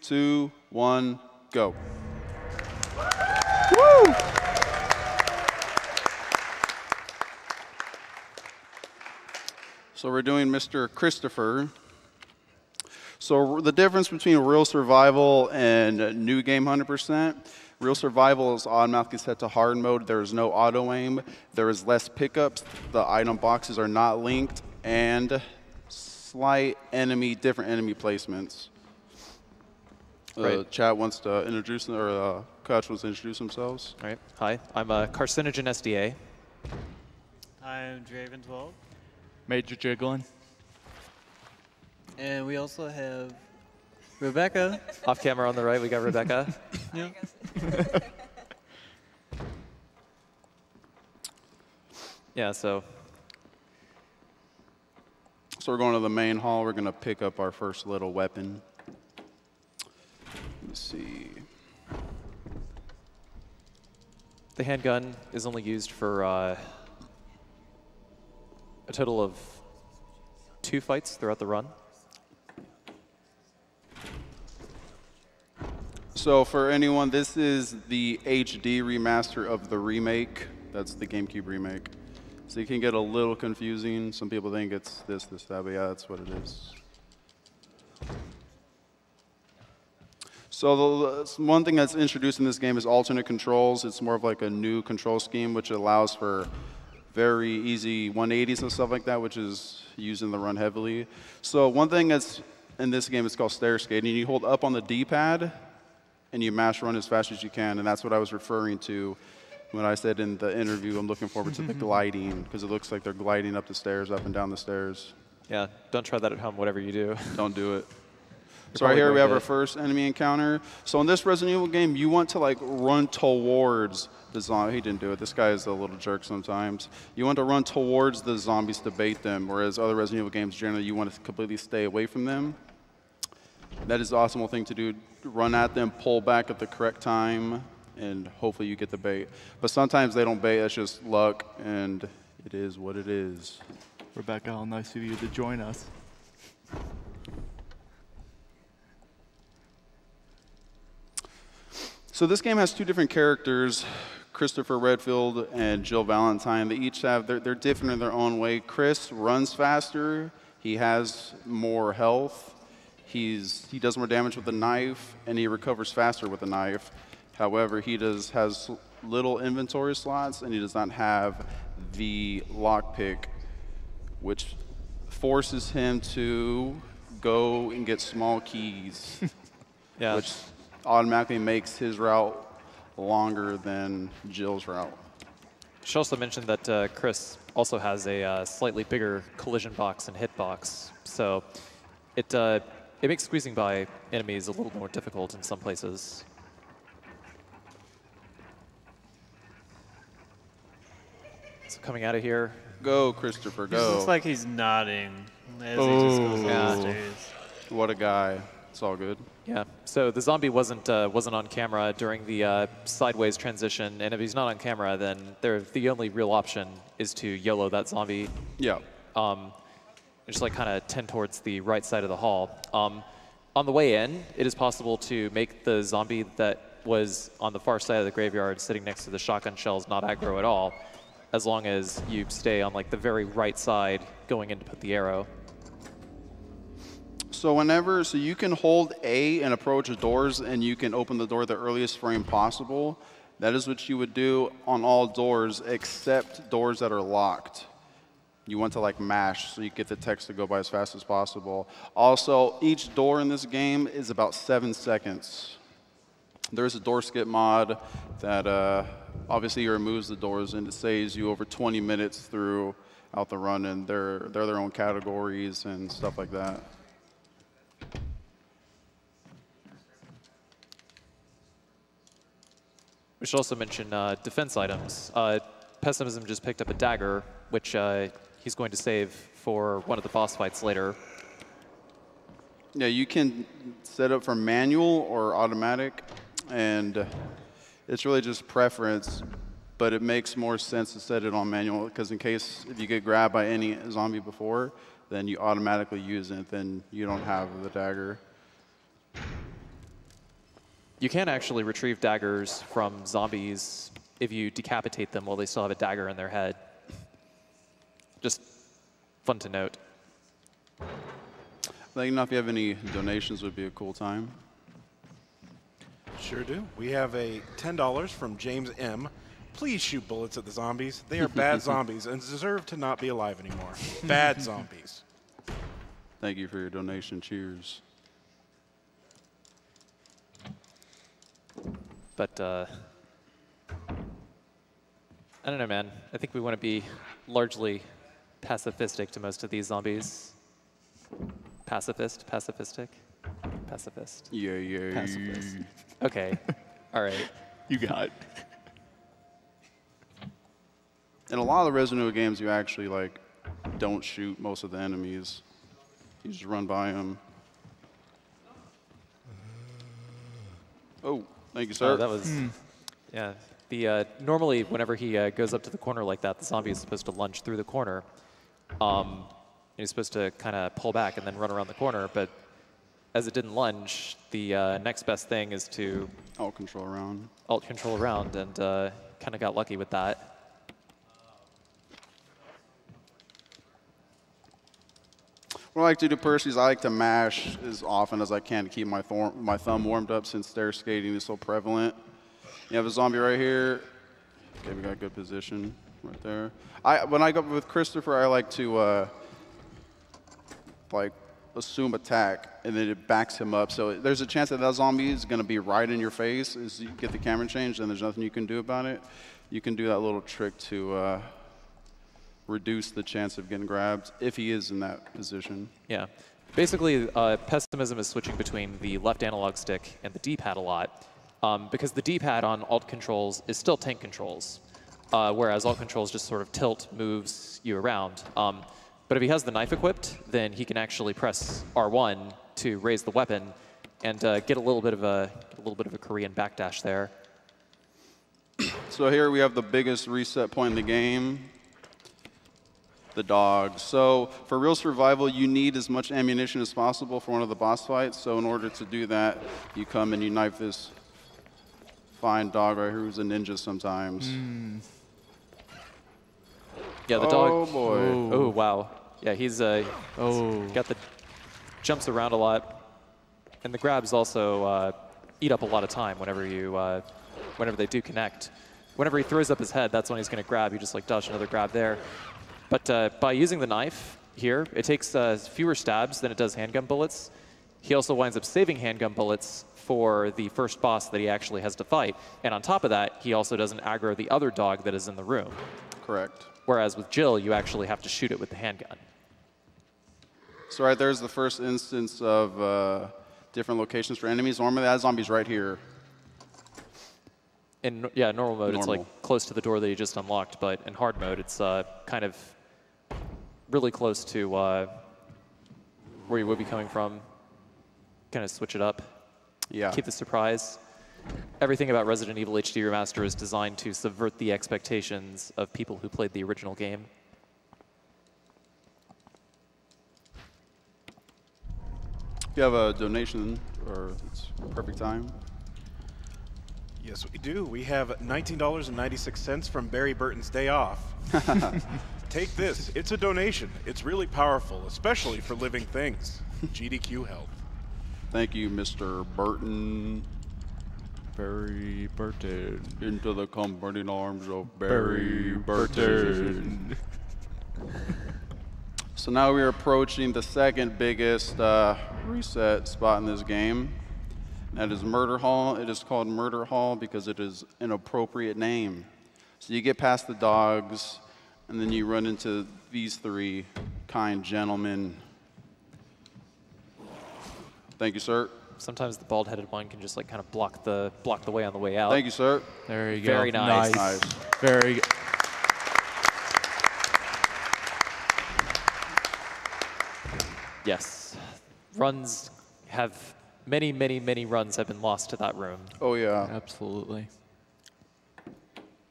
2, 1, go. Woo! So we're doing Mr. Christopher. So the difference between real survival and new game 100%, real survival is automatically set to hard mode. There is no auto aim. There is less pickups. The item boxes are not linked, and slight different enemy placements. Right. Chat wants to introduce, or Coach wants to introduce themselves. All right. Hi, I'm a Carcinogen SDA. I'm Draven12. Major Jiggling. And we also have Rebecca. Off camera on the right, we got Rebecca. Yeah. Yeah, so we're going to the main hall. We're going to pick up our first little weapon. Let's see. the handgun is only used for a total of 2 fights throughout the run. So for anyone, this is the HD remaster of the remake. That's the GameCube remake. So it can get a little confusing. Some people think it's this, that, but yeah, that's what it is. So the one thing that's introduced in this game is alternate controls. It's more of like a new control scheme, which allows for very easy 180s and stuff like that, which is used in the run heavily. So one thing that's in this game is called stair skating. You hold up on the D-pad, and you mash run as fast as you can, and that's what I was referring to when I said in the interview I'm looking forward to the gliding, because it looks like they're gliding up the stairs, up and down the stairs. Yeah, don't try that at home, whatever you do. Don't do it. So right here we have our first enemy encounter. So in this Resident Evil game, you want to like run towards the zombie. He didn't do it. This guy is a little jerk sometimes. You want to run towards the zombies to bait them, whereas other Resident Evil games, generally you want to completely stay away from them. That is the optimal thing to do. Run at them, pull back at the correct time, and hopefully you get the bait. But sometimes they don't bait. That's just luck, and it is what it is. Rebecca, how nice of you to join us. So this game has 2 different characters, Christopher Redfield and Jill Valentine. They each have, they're different in their own way. Chris runs faster. He has more health. He does more damage with the knife, and he recovers faster with the knife. However, he has little inventory slots, and he does not have the lockpick, which forces him to go and get small keys, Yeah. which automatically makes his route longer than Jill's route. Should also mention that Chris also has a slightly bigger collision box and hitbox, so it makes squeezing by enemies a little more difficult in some places. So coming out of here. Go, Christopher, He go. looks like he's nodding as he just goes up the stairs. What a guy. It's all good. Yeah, so the zombie wasn't on camera during the sideways transition, and if he's not on camera, then the only real option is to YOLO that zombie. Yeah. Just like kind of tend towards the right side of the hall. On the way in, it is possible to make the zombie that was on the far side of the graveyard sitting next to the shotgun shells not aggro at all, as long as you stay on like the very right side going in to put the arrow. So so you can hold A and approach doors, and you can open the door the earliest frame possible. That is what you would do on all doors except doors that are locked. You want to like mash so you get the text to go by as fast as possible. Also, each door in this game is about 7 seconds. There's a door skip mod that obviously removes the doors, and it saves you over 20 minutes throughout the run, and they're their own categories and stuff like that. We should also mention defense items. Pessimism just picked up a dagger, which he's going to save for one of the boss fights later. Yeah, you can set up for manual or automatic, and it's really just preference, but it makes more sense to set it on manual, because in case if you get grabbed by any zombie before, then you automatically use it, then you don't have the dagger. You can actually retrieve daggers from zombies if you decapitate them while they still have a dagger in their head. Just fun to note. Let you know if you have any donations would be a cool time. Sure do. We have a $10 from James M. Please shoot bullets at the zombies. They are bad zombies and deserve to not be alive anymore. Bad zombies. Thank you for your donation. Cheers. But I don't know, man. I think we want to be largely pacifistic to most of these zombies. Pacifist? Pacifistic? Pacifist. Yeah. Pacifist. Okay. All right. You got it. In a lot of the Resident Evil games, you actually like don't shoot most of the enemies. You just run by them. Oh, thank you, sir. Oh, that was, yeah. The normally, whenever he goes up to the corner like that, the zombie is supposed to lunge through the corner. And he's supposed to kind of pull back and then run around the corner. But as it didn't lunge, the next best thing is to Alt control around. alt control around, and kind of got lucky with that. What I like to do personally is I like to mash as often as I can to keep my thumb warmed up since stair skating is so prevalent. You have a zombie right here. Okay, we got a good position right there. When I go with Christopher, I like to like assume attack, and then it backs him up. So there's a chance that that zombie is going to be right in your face as you get the camera changed, and there's nothing you can do about it. You can do that little trick to reduce the chance of getting grabbed if he is in that position. Yeah. Basically, pessimism is switching between the left analog stick and the D-pad a lot, because the D-pad on alt controls is still tank controls, whereas alt controls just sort of tilt, moves you around. But if he has the knife equipped, then he can actually press R1 to raise the weapon and get a little bit of a Korean backdash there. So here we have the biggest reset point in the game. The dog. So for real survival, you need as much ammunition as possible for one of the boss fights. So in order to do that, you come and you knife this fine dog right here who's a ninja sometimes. Yeah, the dog. Oh boy. Oh wow. Yeah, he's got the jumps around a lot, and the grabs also eat up a lot of time whenever you whenever they do connect. Whenever he throws up his head, that's when he's going to grab. You just like dodge another grab there. But by using the knife here, it takes fewer stabs than it does handgun bullets. He also winds up saving handgun bullets for the first boss that he actually has to fight. And on top of that, he also doesn't aggro the other dog that is in the room. Correct. Whereas with Jill, you actually have to shoot it with the handgun. So right there's the first instance of different locations for enemies. Normally that zombie's right here. In normal mode, it's like close to the door that you just unlocked. But in hard mode, it's kind of really close to where you would be coming from. Kind of switch it up. Yeah. Keep the surprise. Everything about Resident Evil HD Remaster is designed to subvert the expectations of people who played the original game. If you have a donation, or it's perfect time. Yes, we do. We have $19.96 from Barry Burton's Day Off. Take this. It's a donation. It's really powerful, especially for living things. GDQ help. Thank you, Mr. Burton. Barry Burton. Into the comforting arms of Barry Burton. So now we're approaching the second biggest reset spot in this game. That is Murder Hall. It is called Murder Hall because it is an appropriate name. So you get past the dogs, and then you run into these three kind gentlemen. Thank you, sir. Sometimes the bald-headed one can just like kind of block the way on the way out. Thank you, sir. There you go. Very nice. Nice. Very good. Yes. Runs have many, many, many runs have been lost to that room. Oh, yeah. Absolutely.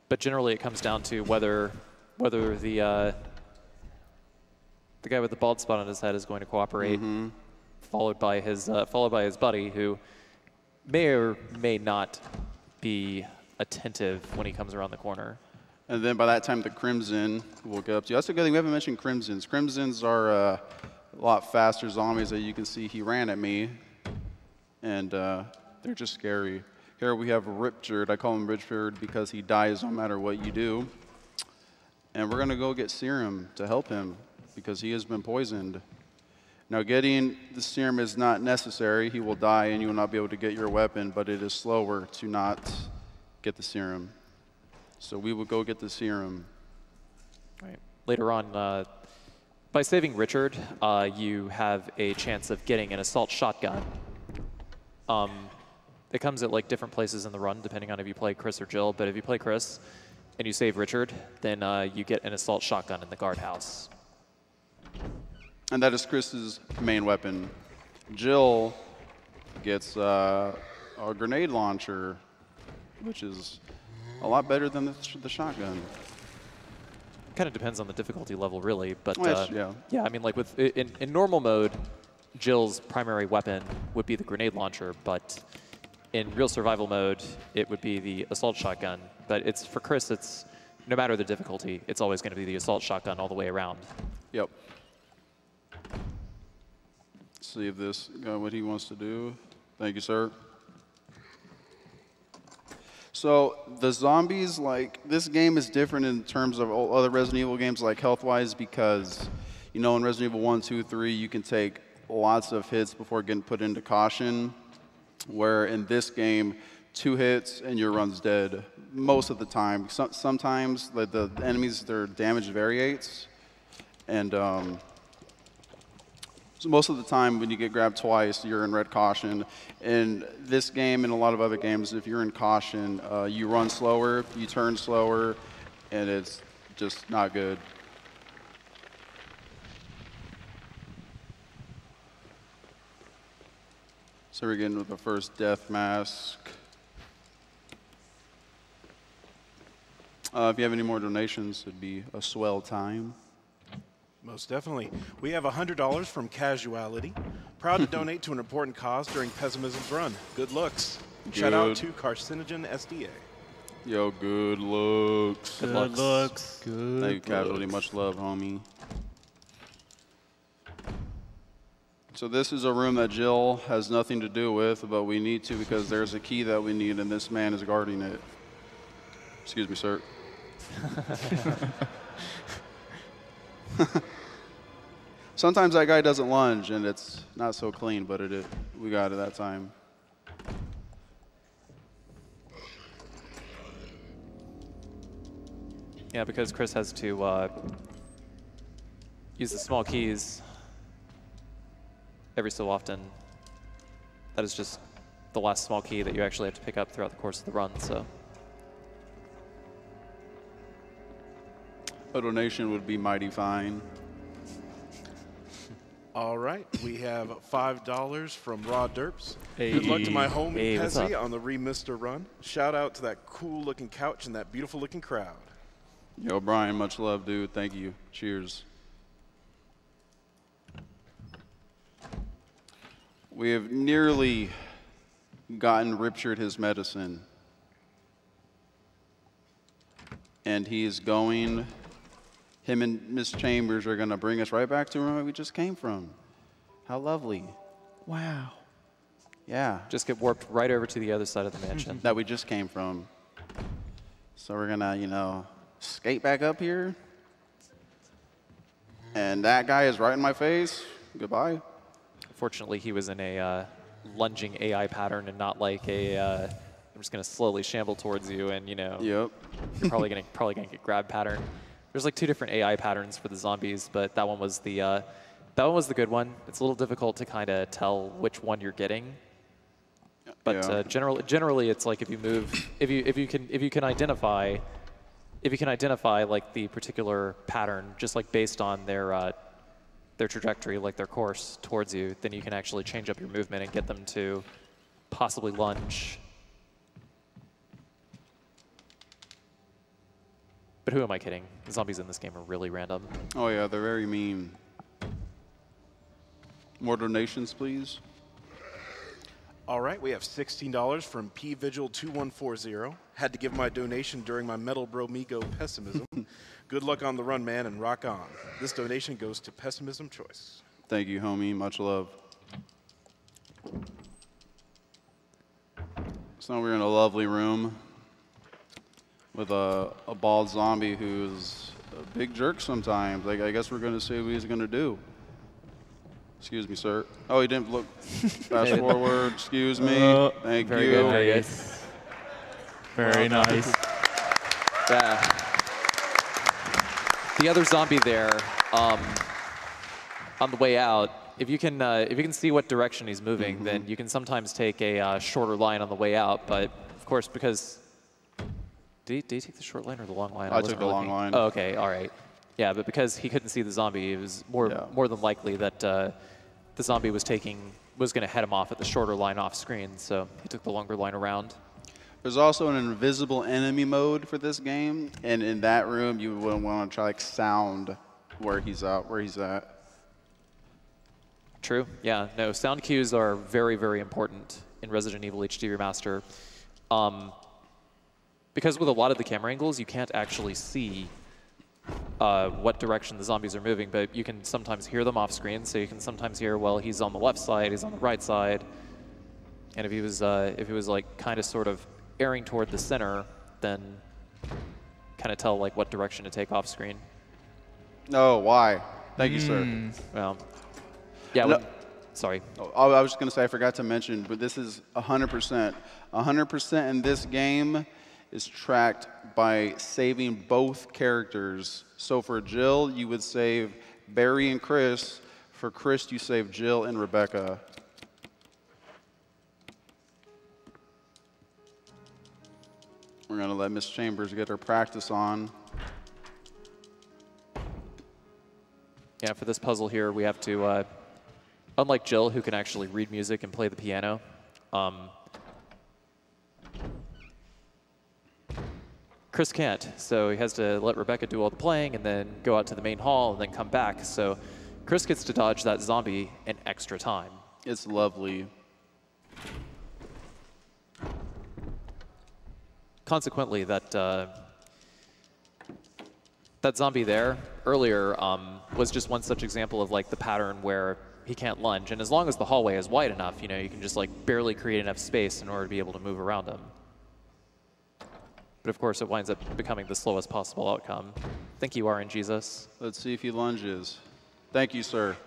But generally, it comes down to whether the guy with the bald spot on his head is going to cooperate, followed by his buddy, who may or may not be attentive when he comes around the corner. And then by that time, the Crimson will get up to you. That's a good thing. We haven't mentioned Crimsons. Crimsons are a lot faster zombies that you can see. He ran at me, and they're just scary. Here we have Richard. I call him Richard because he dies no matter what you do. And we're going to go get serum to help him because he has been poisoned. Now, getting the serum is not necessary. He will die, and you will not be able to get your weapon, but it is slower to not get the serum. So we will go get the serum. Right. Later on, by saving Richard, you have a chance of getting an assault shotgun. It comes at like different places in the run, depending on if you play Chris or Jill. But if you play Chris and you save Richard, then you get an assault shotgun in the guardhouse. And that is Chris's main weapon. Jill gets a grenade launcher, which is a lot better than the shotgun. Kind of depends on the difficulty level, really. But yeah, I mean, like in normal mode, Jill's primary weapon would be the grenade launcher, but in real survival mode, it would be the assault shotgun. But it's for Chris, it's no matter the difficulty, it's always going to be the assault shotgun all the way around. Yep. See if this got what he wants to do. Thank you, sir. So the zombies, like, this game is different in terms of other Resident Evil games, like health-wise, because, you know, in Resident Evil 1, 2, 3, you can take lots of hits before getting put into caution, where in this game, 2 hits and your run's dead most of the time. Sometimes the enemies, their damage variates, and so most of the time when you get grabbed twice, you're in red caution. In this game and a lot of other games, if you're in caution, you run slower, you turn slower, and it's just not good. So we're getting with the first death mask. If you have any more donations, it'd be a swell time. Most definitely. We have $100 from Casuality. Proud to donate to an important cause during Pessimism's run. Good looks. Shout out to Carcinogen SDA. Yo, good looks. Good looks. Good. Thank you, Casualty. Much love, homie. So this is a room that Jill has nothing to do with, but we need to because there's a key that we need, and this man is guarding it. Excuse me, sir. Sometimes that guy doesn't lunge, and it's not so clean, but we got it that time. Yeah, because Chris has to use the small keys every so often. That is just the last small key that you actually have to pick up throughout the course of the run, so. A donation would be mighty fine. All right, we have $5 from Raw Derps. Hey. Good luck to my homie Hey, what's Pezzy up? on the Remaster run. Shout out to that cool looking couch and that beautiful looking crowd. Yo, Brian, much love, dude. Thank you. Cheers. We have nearly gotten Richard his medicine. And he is going, him and Miss Chambers are going to bring us right back to where we just came from. How lovely. Wow. Yeah. Just get warped right over to the other side of the mansion. That we just came from. So we're going to, you know, skate back up here. And that guy is right in my face. Goodbye. Fortunately, he was in a lunging AI pattern and not like a, I'm just going to slowly shamble towards you and, you know, Yep. you're probably gonna get grab pattern. There's like 2 different AI patterns for the zombies, but that one was the good one. It's a little difficult to kind of tell which one you're getting. But Yeah. generally, it's like if you can identify like the particular pattern, just like based on their trajectory, like their course towards you, then you can actually change up your movement and get them to possibly lunge. But who am I kidding? The zombies in this game are really random. Oh, yeah, they're very mean. More donations, please. All right, we have $16 from PVigil2140. Had to give my donation during my Metal Bro Migo pessimism. Good luck on the run, man, and rock on. This donation goes to Pessimism Choice. Thank you, homie. Much love. So now we're in a lovely room with a bald zombie who's a big jerk sometimes. Like, I guess we're going to see what he's going to do. Excuse me, sir. Oh, he didn't look. Fast forward. Excuse me. Thank very you. good, very good. Very nice. Yeah. The other zombie there, on the way out, if you can see what direction he's moving, then you can sometimes take a shorter line on the way out. But of course, because did he take the short line or the long line? I took the long line. Oh, okay, all right. Yeah, but because he couldn't see the zombie, it was more than likely that the zombie was going to head him off at the shorter line off screen. So he took the longer line around. There's also an invisible enemy mode for this game, and in that room, you wouldn't want to try like sound where he's at. True. Yeah. No. Sound cues are very, very important in Resident Evil HD Remaster, because with a lot of the camera angles, you can't actually see what direction the zombies are moving, but you can sometimes hear them off screen. So you can sometimes hear, well, he's on the left side, he's on the right side, and if he was like kind of sort of airing toward the center, then kind of tell like what direction to take off screen. Oh, why? Thank you, sir. Well, yeah. No. Sorry. Oh, I was just going to say, I forgot to mention, but this is 100%. 100% in this game is tracked by saving both characters. So for Jill, you would save Barry and Chris. For Chris, you save Jill and Rebecca. We're going to let Miss Chambers get her practice on. Yeah, for this puzzle here, we have to, unlike Jill, who can actually read music and play the piano, Chris can't. So he has to let Rebecca do all the playing and then go out to the main hall and then come back. So Chris gets to dodge that zombie in extra time. It's lovely. Consequently, that zombie there earlier was just one such example of like the pattern where he can't lunge, and as long as the hallway is wide enough, you know, you can just like barely create enough space in order to be able to move around him. But of course, it winds up becoming the slowest possible outcome. Thank you, RNGesus. Let's see if he lunges. Thank you, sir.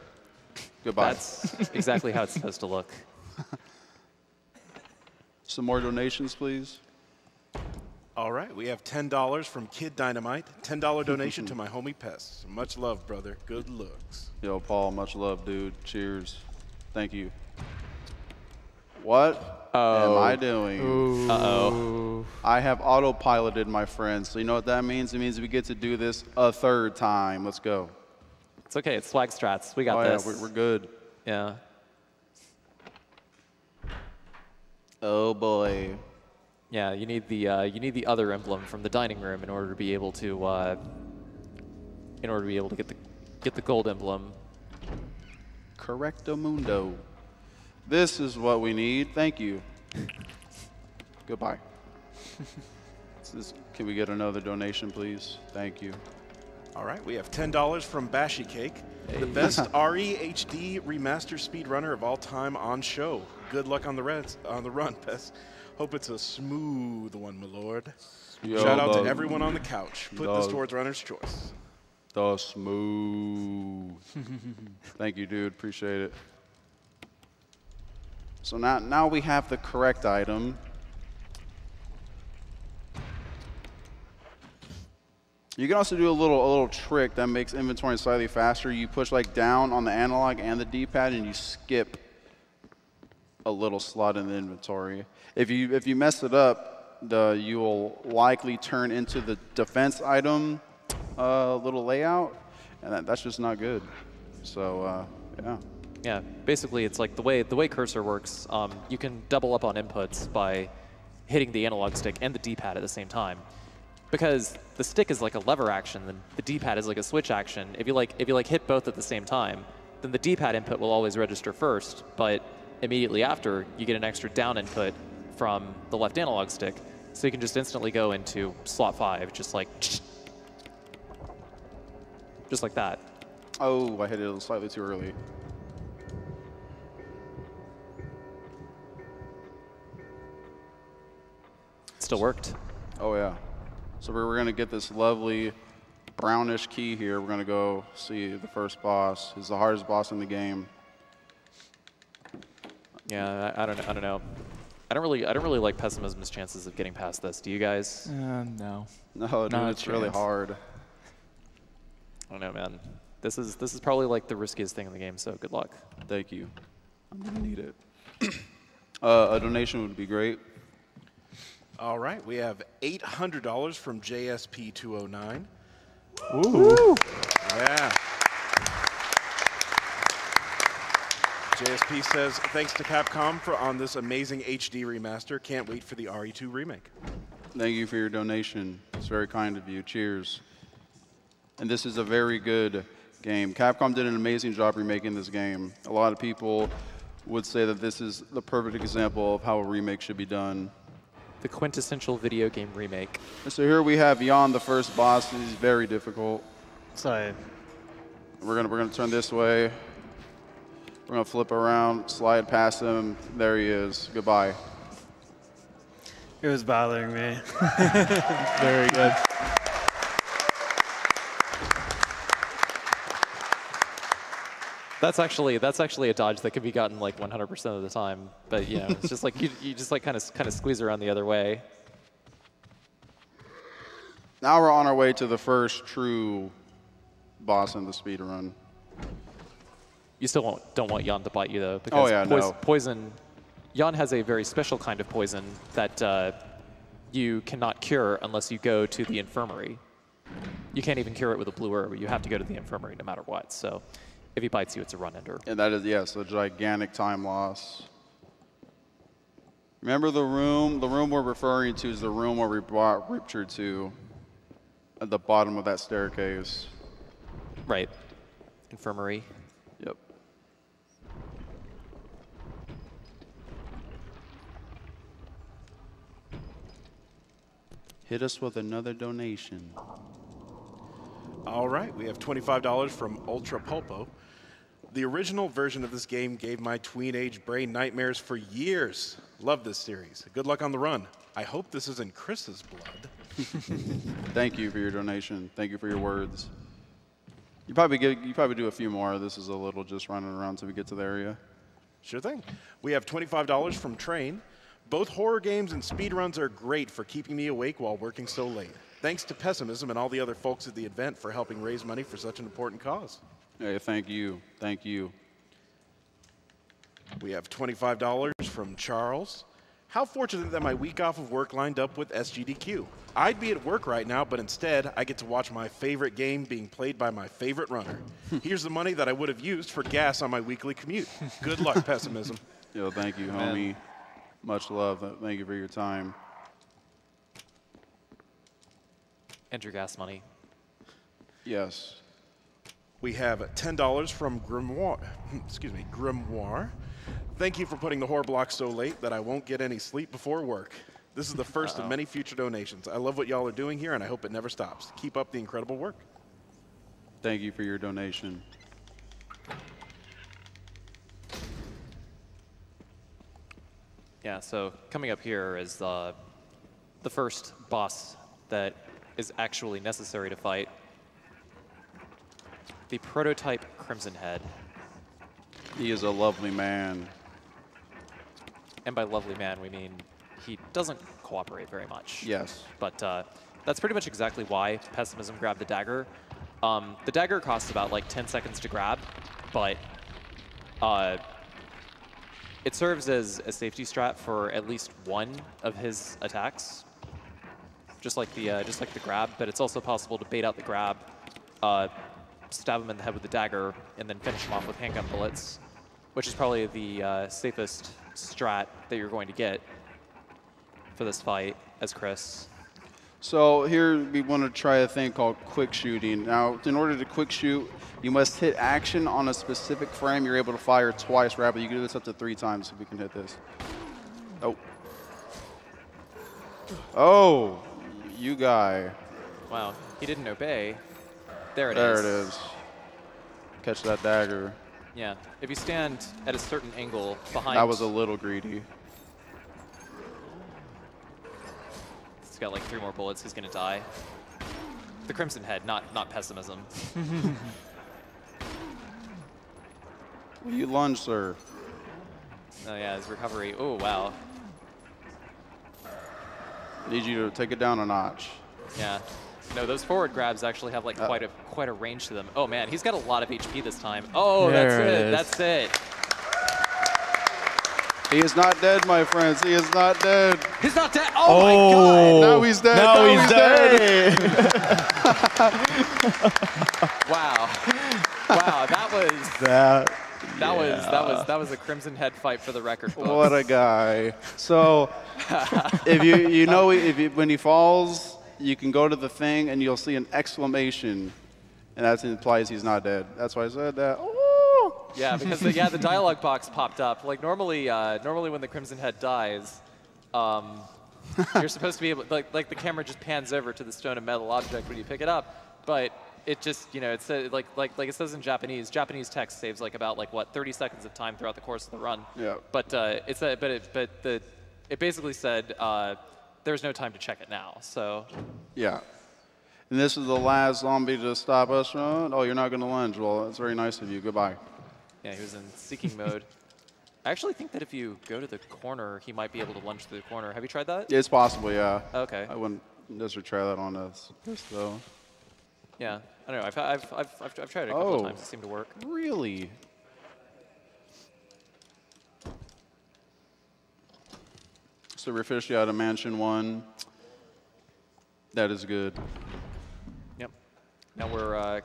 Goodbye. That's exactly how it's supposed to look. Some more donations, please. All right, we have $10 from Kid Dynamite. $10 donation to my homie Pest. Much love, brother. Good looks. Yo, Paul, much love, dude. Cheers. Thank you. What am I doing? Uh-oh. I have autopiloted, my friends. So you know what that means? It means we get to do this a third time. Let's go. It's okay. It's swag strats. We got Oh, this. yeah, we're good. Yeah. Oh, boy. Yeah, you need the other emblem from the dining room in order to be able to get the gold emblem. Correcto mundo. This is what we need. Thank you. Goodbye. Can we get another donation, please? Thank you. All right, we have $10 from Bashy Cake, the best RE HD remaster speedrunner of all time on show. Good luck on the run, Pest. Hope it's a smooth one, my lord. Yo, Shout out to everyone on the couch. Put this Dog. towards runner's choice. The smooth. Thank you, dude. Appreciate it. So now we have the correct item. You can also do a little trick that makes inventory slightly faster. You push like down on the analog and the D-pad, and you skip a little slot in the inventory. If you mess it up, you will likely turn into the defense item little layout, and that's just not good. So yeah. Yeah, basically it's like the way cursor works. You can double up on inputs by hitting the analog stick and the D-pad at the same time, because the stick is like a lever action, and the D-pad is like a switch action. If you hit both at the same time, then the D-pad input will always register first, but immediately after, you get an extra down input from the left analog stick. So you can just instantly go into slot 5, just like that. Oh, I hit it slightly too early. It still worked. Oh, yeah. So we're going to get this lovely brownish key here. We're going to go see the first boss. He's the hardest boss in the game. Yeah, I don't know. I don't really like Pessimism's chances of getting past this. Do you guys? No. No, dude, it's really hard. I don't know, man. This is probably like the riskiest thing in the game, so good luck. Thank you. I'm going to need it. A donation would be great. All right, we have $800 from JSP209. Ooh. Yeah. JSP says, thanks to Capcom on this amazing HD remaster. Can't wait for the RE2 remake. Thank you for your donation. It's very kind of you. Cheers. And this is a very good game. Capcom did an amazing job remaking this game. A lot of people would say that this is the perfect example of how a remake should be done. The quintessential video game remake. And so here we have Jan, the first boss. He's very difficult. So We're gonna turn this way. We're gonna flip around, slide past him. There he is. Goodbye. it was bothering me. Very good. That's actually a dodge that can be gotten like 100% of the time. But you know, it's just like you just like kind of squeeze around the other way. Now we're on our way to the first true boss in the speedrun. You still don't want Jan to bite you though, because poison. Jan has a very special kind of poison that you cannot cure unless you go to the infirmary. You can't even cure it with a blue herb. You have to go to the infirmary no matter what. So if he bites you, it's a run ender. And that is, yes, a gigantic time loss. Remember the room? The room we're referring to is the room where we brought Ripture to, at the bottom of that staircase. Right. Infirmary. Yep. Hit us with another donation. All right, we have $25 from Ultra Pulpo. The original version of this game gave my tween-age brain nightmares for years. Love this series. Good luck on the run. I hope this isn't Chris's blood. Thank you for your donation. Thank you for your words. You probably do a few more. This is a little just running around until we get to the area. Sure thing. We have $25 from Train. Both horror games and speedruns are great for keeping me awake while working so late. Thanks to Pessimism and all the other folks at the event for helping raise money for such an important cause. Hey, thank you. Thank you. We have $25 from Charles. How fortunate that my week off of work lined up with SGDQ. I'd be at work right now, but instead I get to watch my favorite game being played by my favorite runner. Here's the money that I would have used for gas on my weekly commute. Good luck, Pessimism. Yo, thank you, homie. Much love. Thank you for your time. And your gas money. Yes. We have $10 from Grimoire. Grimoire. Thank you for putting the horror block so late that I won't get any sleep before work. This is the first of many future donations. I love what y'all are doing here, and I hope it never stops. Keep up the incredible work. Thank you for your donation. Yeah, so coming up here is the first boss that is actually necessary to fight. The prototype Crimson Head. He is a lovely man. And by lovely man, we mean he doesn't cooperate very much. Yes. But that's pretty much exactly why Pessimism grabbed the dagger. The dagger costs about like 10 seconds to grab, but it serves as a safety strat for at least one of his attacks, just like the grab. But it's also possible to bait out the grab, stab him in the head with the dagger, and then finish him off with handgun bullets, which is probably the safest strat that you're going to get for this fight as Chris. So here we want to try a thing called quick shooting. Now, in order to quick shoot, you must hit action on a specific frame. You're able to fire twice rapidly. You can do this up to 3 times if we can hit this. Oh. Oh, you guy. Wow, he didn't obey. There it There is. it is. Catch that dagger. Yeah, if you stand at a certain angle behind... That was a little greedy. He's got like 3 more bullets, he's gonna die. The Crimson Head, not pessimism. You lunge, sir. Oh yeah, his recovery, oh wow. Need you to take it down a notch. Yeah. No, those forward grabs actually have like quite a range to them. Oh man, he's got a lot of HP this time. Oh, There that's it it. is. That's it. He is not dead, my friends. He is not dead. He's not dead. Oh, my God. Now he's dead. Now Now he's dead. Wow. Wow. That was a Crimson Head fight for the record books. What a guy. So, when he falls, you can go to the thing and you'll see an exclamation, and that implies he's not dead. That's why I said that. Oh. Yeah, because the dialogue box popped up. Like normally when the Crimson Head dies, you're supposed to be able, like the camera just pans over to the stone and metal object when you pick it up, but it just, it says like it says in Japanese. Japanese text saves like about 30 seconds of time throughout the course of the run. Yeah. But it basically said there's no time to check it now. So. Yeah. And this is the last zombie to stop us from. Oh, you're not going to lunge. Well, that's very nice of you. Goodbye. Yeah, he was in seeking mode. I actually think that if you go to the corner, he might be able to lunge through the corner. Have you tried that? It's possible, yeah. Okay. I wouldn't necessarily try that on this though. Yeah, I don't know. I've tried it a couple of times. It seemed to work. Really? So we're officially out of Mansion 1. That is good. Yep. Now we're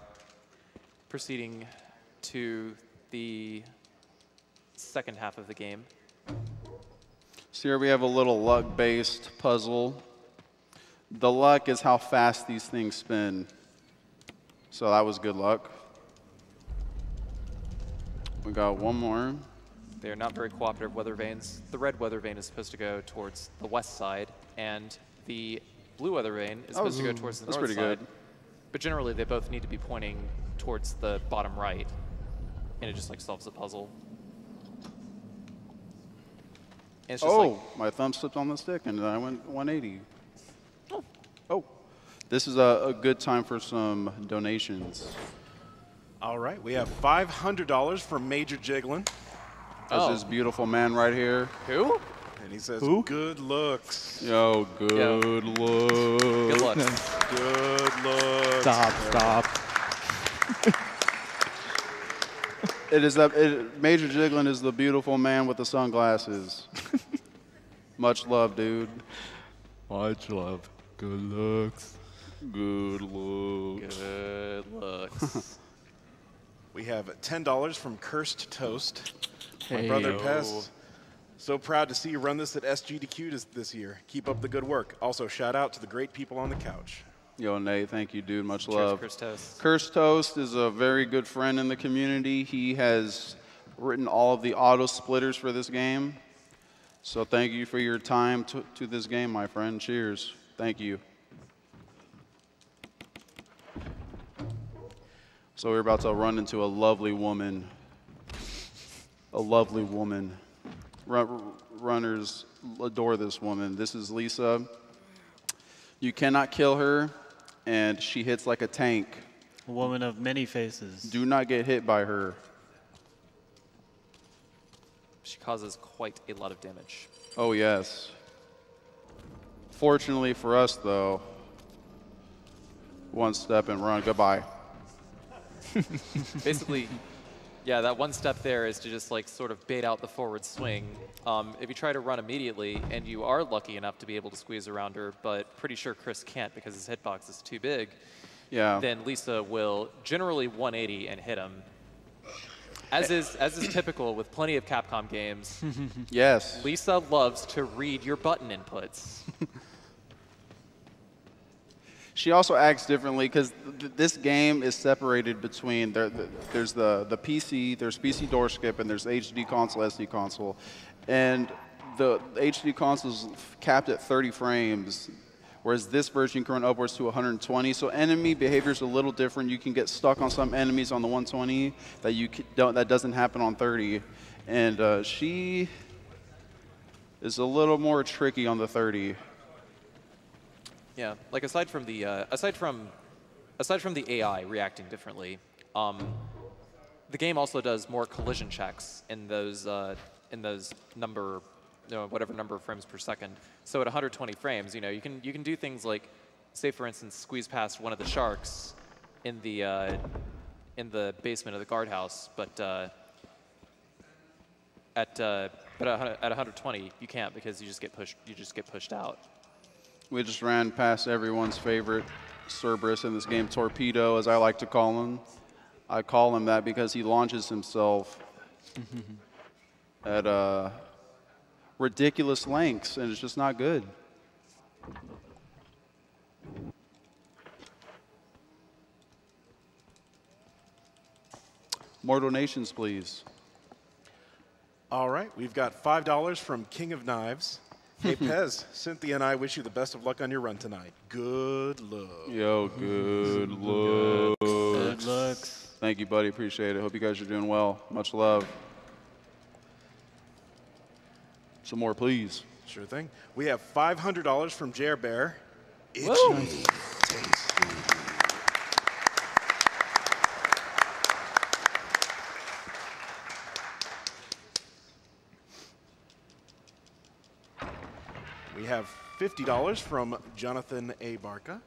proceeding to the second half of the game. So here we have a little luck-based puzzle. The luck is how fast these things spin. So that was good luck. We got one more. They are not very cooperative weather vanes. The red weather vane is supposed to go towards the west side, and the blue weather vane is supposed to go towards the north side. That's pretty good. But generally, they both need to be pointing towards the bottom right, and it just solves the puzzle. And it's just my thumb slipped on the stick, and I went 180. Oh. This is a good time for some donations. All right, we have $500 from Major Jiggling. That's this beautiful man right here. Who? And he says, Who? good looks. Yo, good looks. Good luck. Good looks. Stop. Major Jiggling is the beautiful man with the sunglasses. Much love, dude. Much love. Good looks. Good looks. Good looks. We have $10 from Cursed Toast. My Hey. brother Pest. So proud to see you run this at SGDQ this year. Keep up the good work. Also, shout out to the great people on the couch. Yo, Nate, thank you, dude. Much Cheers, love. Chris Toast. Cursed Toast is a very good friend in the community. He has written all of the auto splitters for this game. So thank you for your time to this game, my friend. Cheers. Thank you. So we're about to run into a lovely woman. A lovely woman. Runners adore this woman. This is Lisa. You cannot kill her, and she hits like a tank. A woman of many faces. Do not get hit by her. She causes quite a lot of damage. Oh, yes. Fortunately for us, though, one step and run. Goodbye. Basically, yeah, that one step there is to just sort of bait out the forward swing. If you try to run immediately, and you are lucky enough to be able to squeeze around her, but pretty sure Chris can't because his hitbox is too big, then Lisa will generally 180 and hit him. As is typical with plenty of Capcom games. Yes. Lisa loves to read your button inputs. She also acts differently because this game is separated between there's the PC, there's PC door skip, and there's HD console, SD console, and the HD console is capped at 30 frames, whereas this version can run upwards to 120. So enemy behavior is a little different. You can get stuck on some enemies on the 120 that doesn't happen on 30, and she is a little more tricky on the 30. Yeah, like aside from the AI reacting differently, the game also does more collision checks in those number, whatever number of frames per second. So at 120 frames, you can do things like, say for instance, squeeze past one of the sharks in the basement of the guardhouse, but at 120 you can't because you just get pushed out. We just ran past everyone's favorite Cerberus in this game, Torpedo, as I like to call him. I call him that because he launches himself at ridiculous lengths, and it's just not good. More donations, please. All right, we've got $5 from King of Knives. Hey, Pez, Cynthia and I wish you the best of luck on your run tonight. Good luck. Yo, good looks. Good looks. Thank you, buddy. Appreciate it. Hope you guys are doing well. Much love. Some more, please. Sure thing. We have $500 from Jer Bear. Itchy. Tasty. We have $50 from Jonathan A. Barca.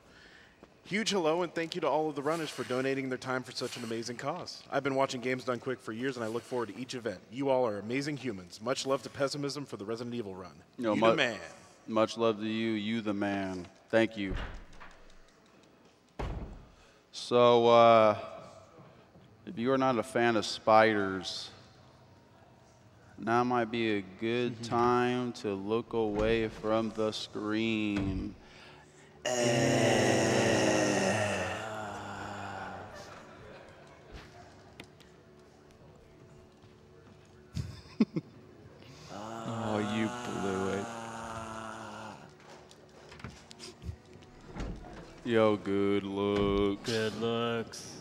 Huge hello and thank you to all of the runners for donating their time for such an amazing cause. I've been watching Games Done Quick for years and I look forward to each event. You all are amazing humans. Much love to Pessimism for the Resident Evil run. You the man. Much love to you. You the man. Thank you. So, if you are not a fan of spiders, now might be a good time to look away from the screen. Oh, you blew it. Yo, good looks. Good looks.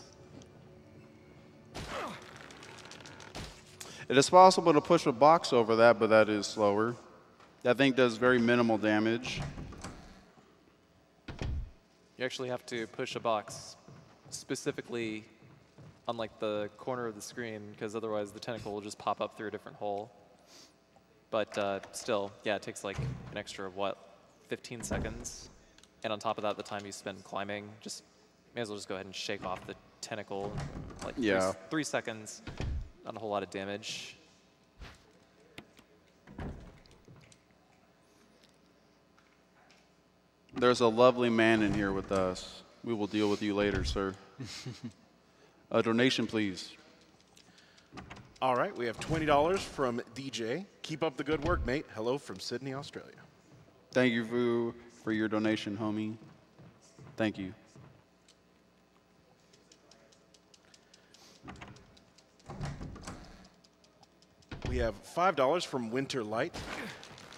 It is possible to push a box over that, but that is slower. That thing does very minimal damage. You actually have to push a box specifically on like the corner of the screen because otherwise the tentacle will just pop up through a different hole. But still, yeah, it takes like an extra, 15 seconds. And on top of that, the time you spend climbing, may as well just go ahead and shake off the tentacle. Like yeah. 3 seconds, not a whole lot of damage. There's a lovely man in here with us. We will deal with you later, sir. A donation, please. All right, we have $20 from DJ. Keep up the good work, mate. Hello from Sydney, Australia. Thank you for your donation, homie. Thank you. We have $5 from Winter Light.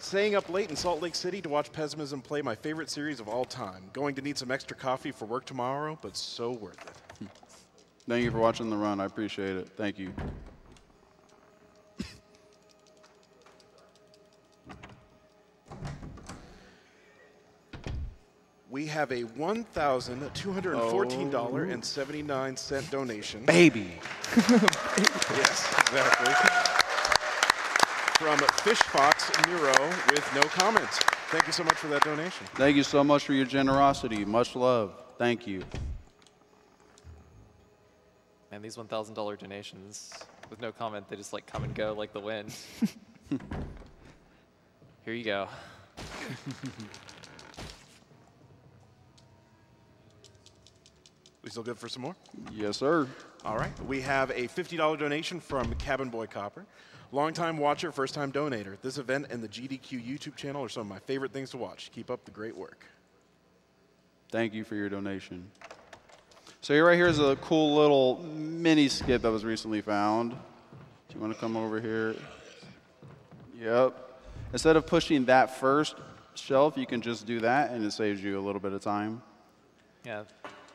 Staying up late in Salt Lake City to watch Pessimism play my favorite series of all time. Going to need some extra coffee for work tomorrow, but so worth it. Thank you for watching the run. I appreciate it. Thank you. We have a $1,214.79 donation. Baby. Yes, exactly. From Fish Fox Miro with no comments. Thank you so much for that donation. Thank you so much for your generosity. Much love. Thank you. And these $1,000 donations, with no comment, they just like come and go like the wind. Here you go. We still good for some more? Yes, sir. All right. We have a $50 donation from Cabin Boy Copper. Longtime watcher, first-time donator. This event and the GDQ YouTube channel are some of my favorite things to watch. Keep up the great work. Thank you for your donation. So here, right here is a cool little mini skip that was recently found. Do you want to come over here? Yep. Instead of pushing that first shelf, you can just do that, and it saves you a little bit of time. Yeah,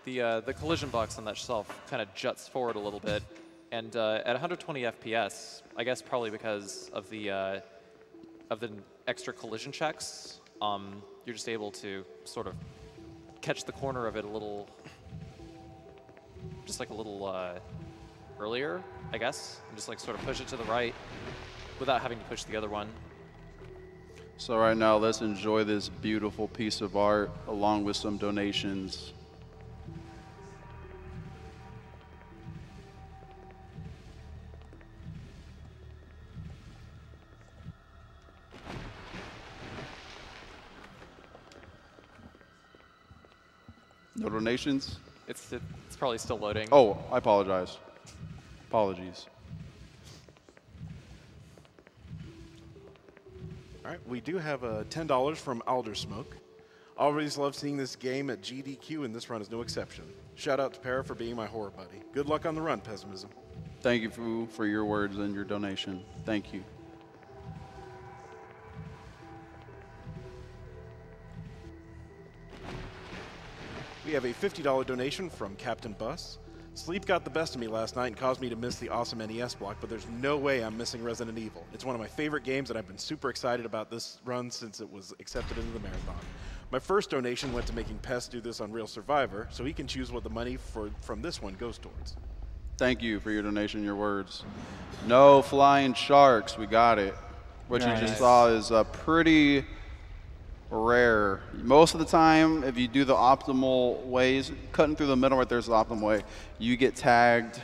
the collision box on that shelf kind of juts forward a little bit, and at 120 FPS, I guess probably because of the extra collision checks, you're just able to sort of catch the corner of it a little, just like a little earlier, I guess, and just like sort of push it to the right without having to push the other one. So right now, let's enjoy this beautiful piece of art along with some donations. No donations? It's probably still loading. Oh, I apologize. Apologies. All right, we do have $10 from Aldersmoke. Always love seeing this game at GDQ, and this run is no exception. Shout out to Para for being my horror buddy. Good luck on the run, Pessimism. Thank you for your words and your donation. Thank you. We have a $50 donation from Captain Bus. Sleep got the best of me last night and caused me to miss the awesome NES block, but there's no way I'm missing Resident Evil. It's one of my favorite games, and I've been super excited about this run since it was accepted into the marathon. My first donation went to making Pest do this on Real Survivor, so he can choose what the money from this one goes towards. Thank you for your donation, your words. No flying sharks, we got it. What you just saw is pretty rare. Most of the time, if you do the optimal ways, cutting through the middle right there's the optimal way, you get tagged.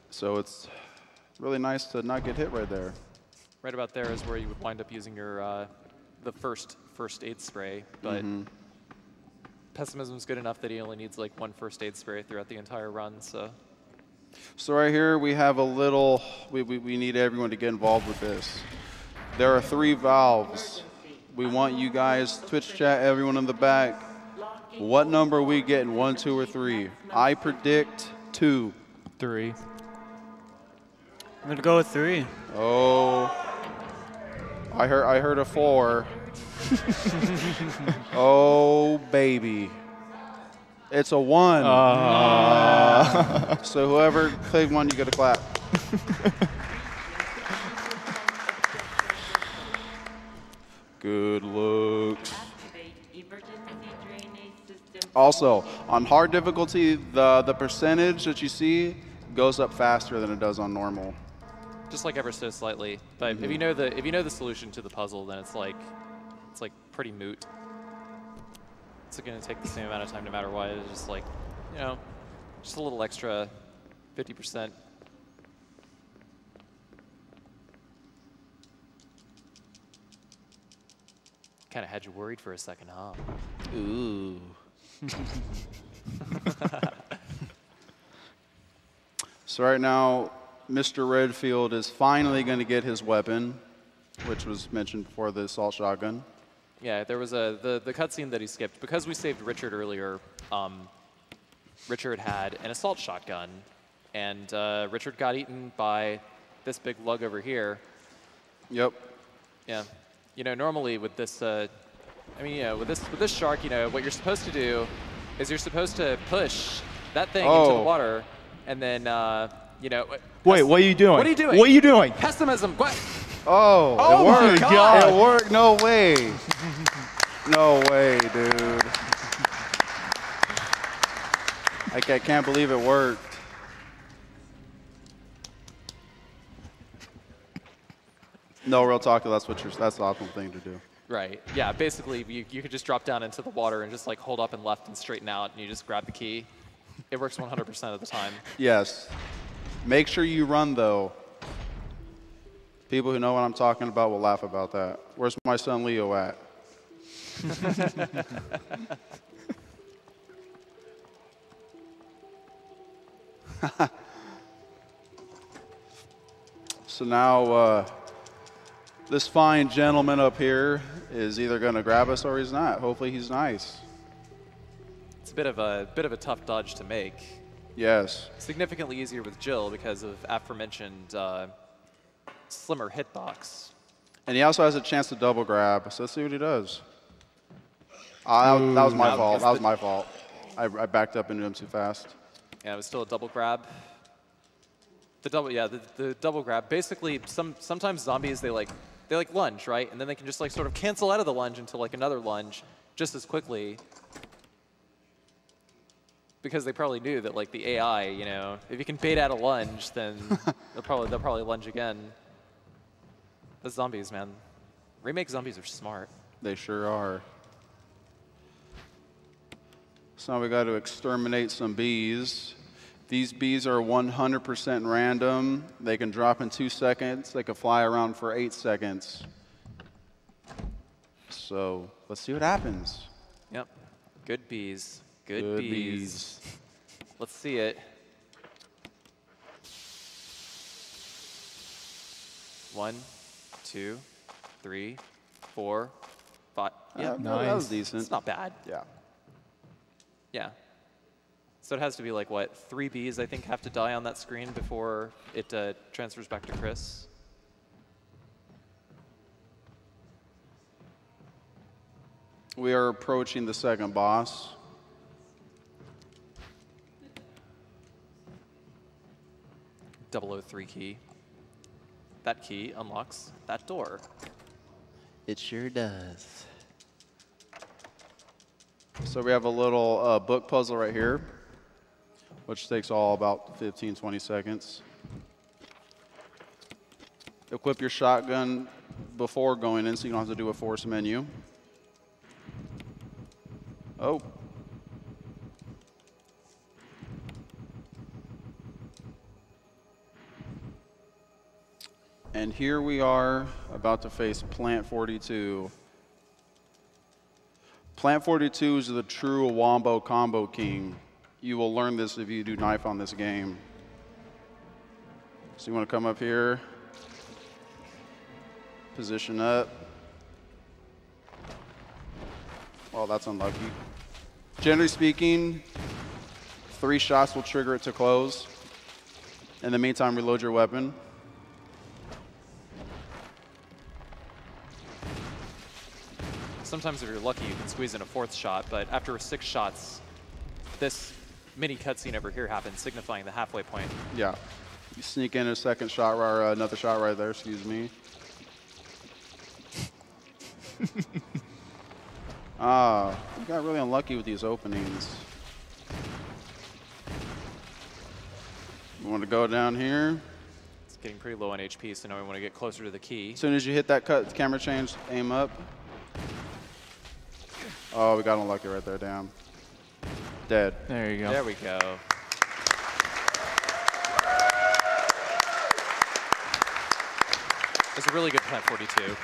So it's really nice to not get hit right there. Right about there is where you would wind up using your the first aid spray, but Pessimism's good enough that he only needs like one first aid spray throughout the entire run. So right here we have a little, we need everyone to get involved with this. There are 3 valves. We want you guys, Twitch chat, everyone in the back. What number are we getting, 1, 2, or 3? I predict 2. 3. I'm gonna go with 3. Oh, I heard a 4. Oh baby, it's a 1. So whoever played 1, you get a clap. Good looks. Also, on hard difficulty, the percentage that you see goes up faster than it does on normal. just like ever so slightly. But if you know the solution to the puzzle, then it's like pretty moot. It's going to take the same amount of time no matter what. It's just like, you know, just a little extra 50%. Kind of had you worried for a second, huh? Ooh. So right now, Mr. Redfield is finally going to get his weapon, which was mentioned before, the assault shotgun. Yeah, there was the cutscene that he skipped. Because we saved Richard earlier, Richard had an assault shotgun, and Richard got eaten by this big lug over here. Yep. Yeah. You know, normally with this, I mean, you know, with this shark, you know, what you're supposed to do is you're supposed to push that thing into the water, and then, you know. Wait, what are you doing? What are you doing? What are you doing? Pessimism. What? Oh, Oh it worked. my God. It worked. No way. No way, dude. I can't believe it worked. No, real talk. That's the optimal thing to do. Right. Yeah. Basically, you could just drop down into the water and just like hold up and left and straighten out, and you just grab the key. It works 100% of the time. Yes. Make sure you run though. People who know what I'm talking about will laugh about that. Where's my son Leo at? So now this fine gentleman up here is either going to grab us or he's not. Hopefully he's nice. It's a bit of a tough dodge to make. Yes. Significantly easier with Jill because of aforementioned slimmer hitbox. And he also has a chance to double grab, so let's see what he does. That was my fault. That was my fault. I backed up into him too fast. Yeah, it was still a double grab. The double grab. Basically, sometimes zombies they like lunge, right? And then they can just like sort of cancel out of the lunge into like another lunge just as quickly. Because they probably knew that like the AI, you know, if you can bait out a lunge, then they'll probably lunge again. The zombies, man. Remake zombies are smart. They sure are. So now we got to exterminate some bees. These bees are 100% random. They can drop in 2 seconds. They can fly around for 8 seconds. So let's see what happens. Yep. Good bees. Good bees. Let's see it. 1, 2, 3, 4, 5. Yeah, that was decent. It's not bad. Yeah. Yeah. So it has to be like, what, 3 bees, I think, have to die on that screen before it transfers back to Chris. We are approaching the second boss. .003 key. That key unlocks that door. It sure does. So we have a little book puzzle right here, which takes all about 15, 20 seconds. Equip your shotgun before going in so you don't have to do a force menu. Oh. And here we are about to face Plant 42. Plant 42 is the true wombo combo king. You will learn this if you do knife on this game. So you want to come up here, position up. Well, that's unlucky. Generally speaking, 3 shots will trigger it to close. In the meantime, reload your weapon. Sometimes if you're lucky, you can squeeze in a 4th shot, but after 6 shots, this mini cutscene over here happens, signifying the halfway point. Yeah. You sneak in a second shot, or another shot right there, excuse me. You got really unlucky with these openings. You want to go down here. It's getting pretty low on HP, so now we want to get closer to the key. As soon as you hit that camera change, aim up. Oh, we got unlucky right there, damn. Dead. There you go. There we go. It's a really good Plant 42.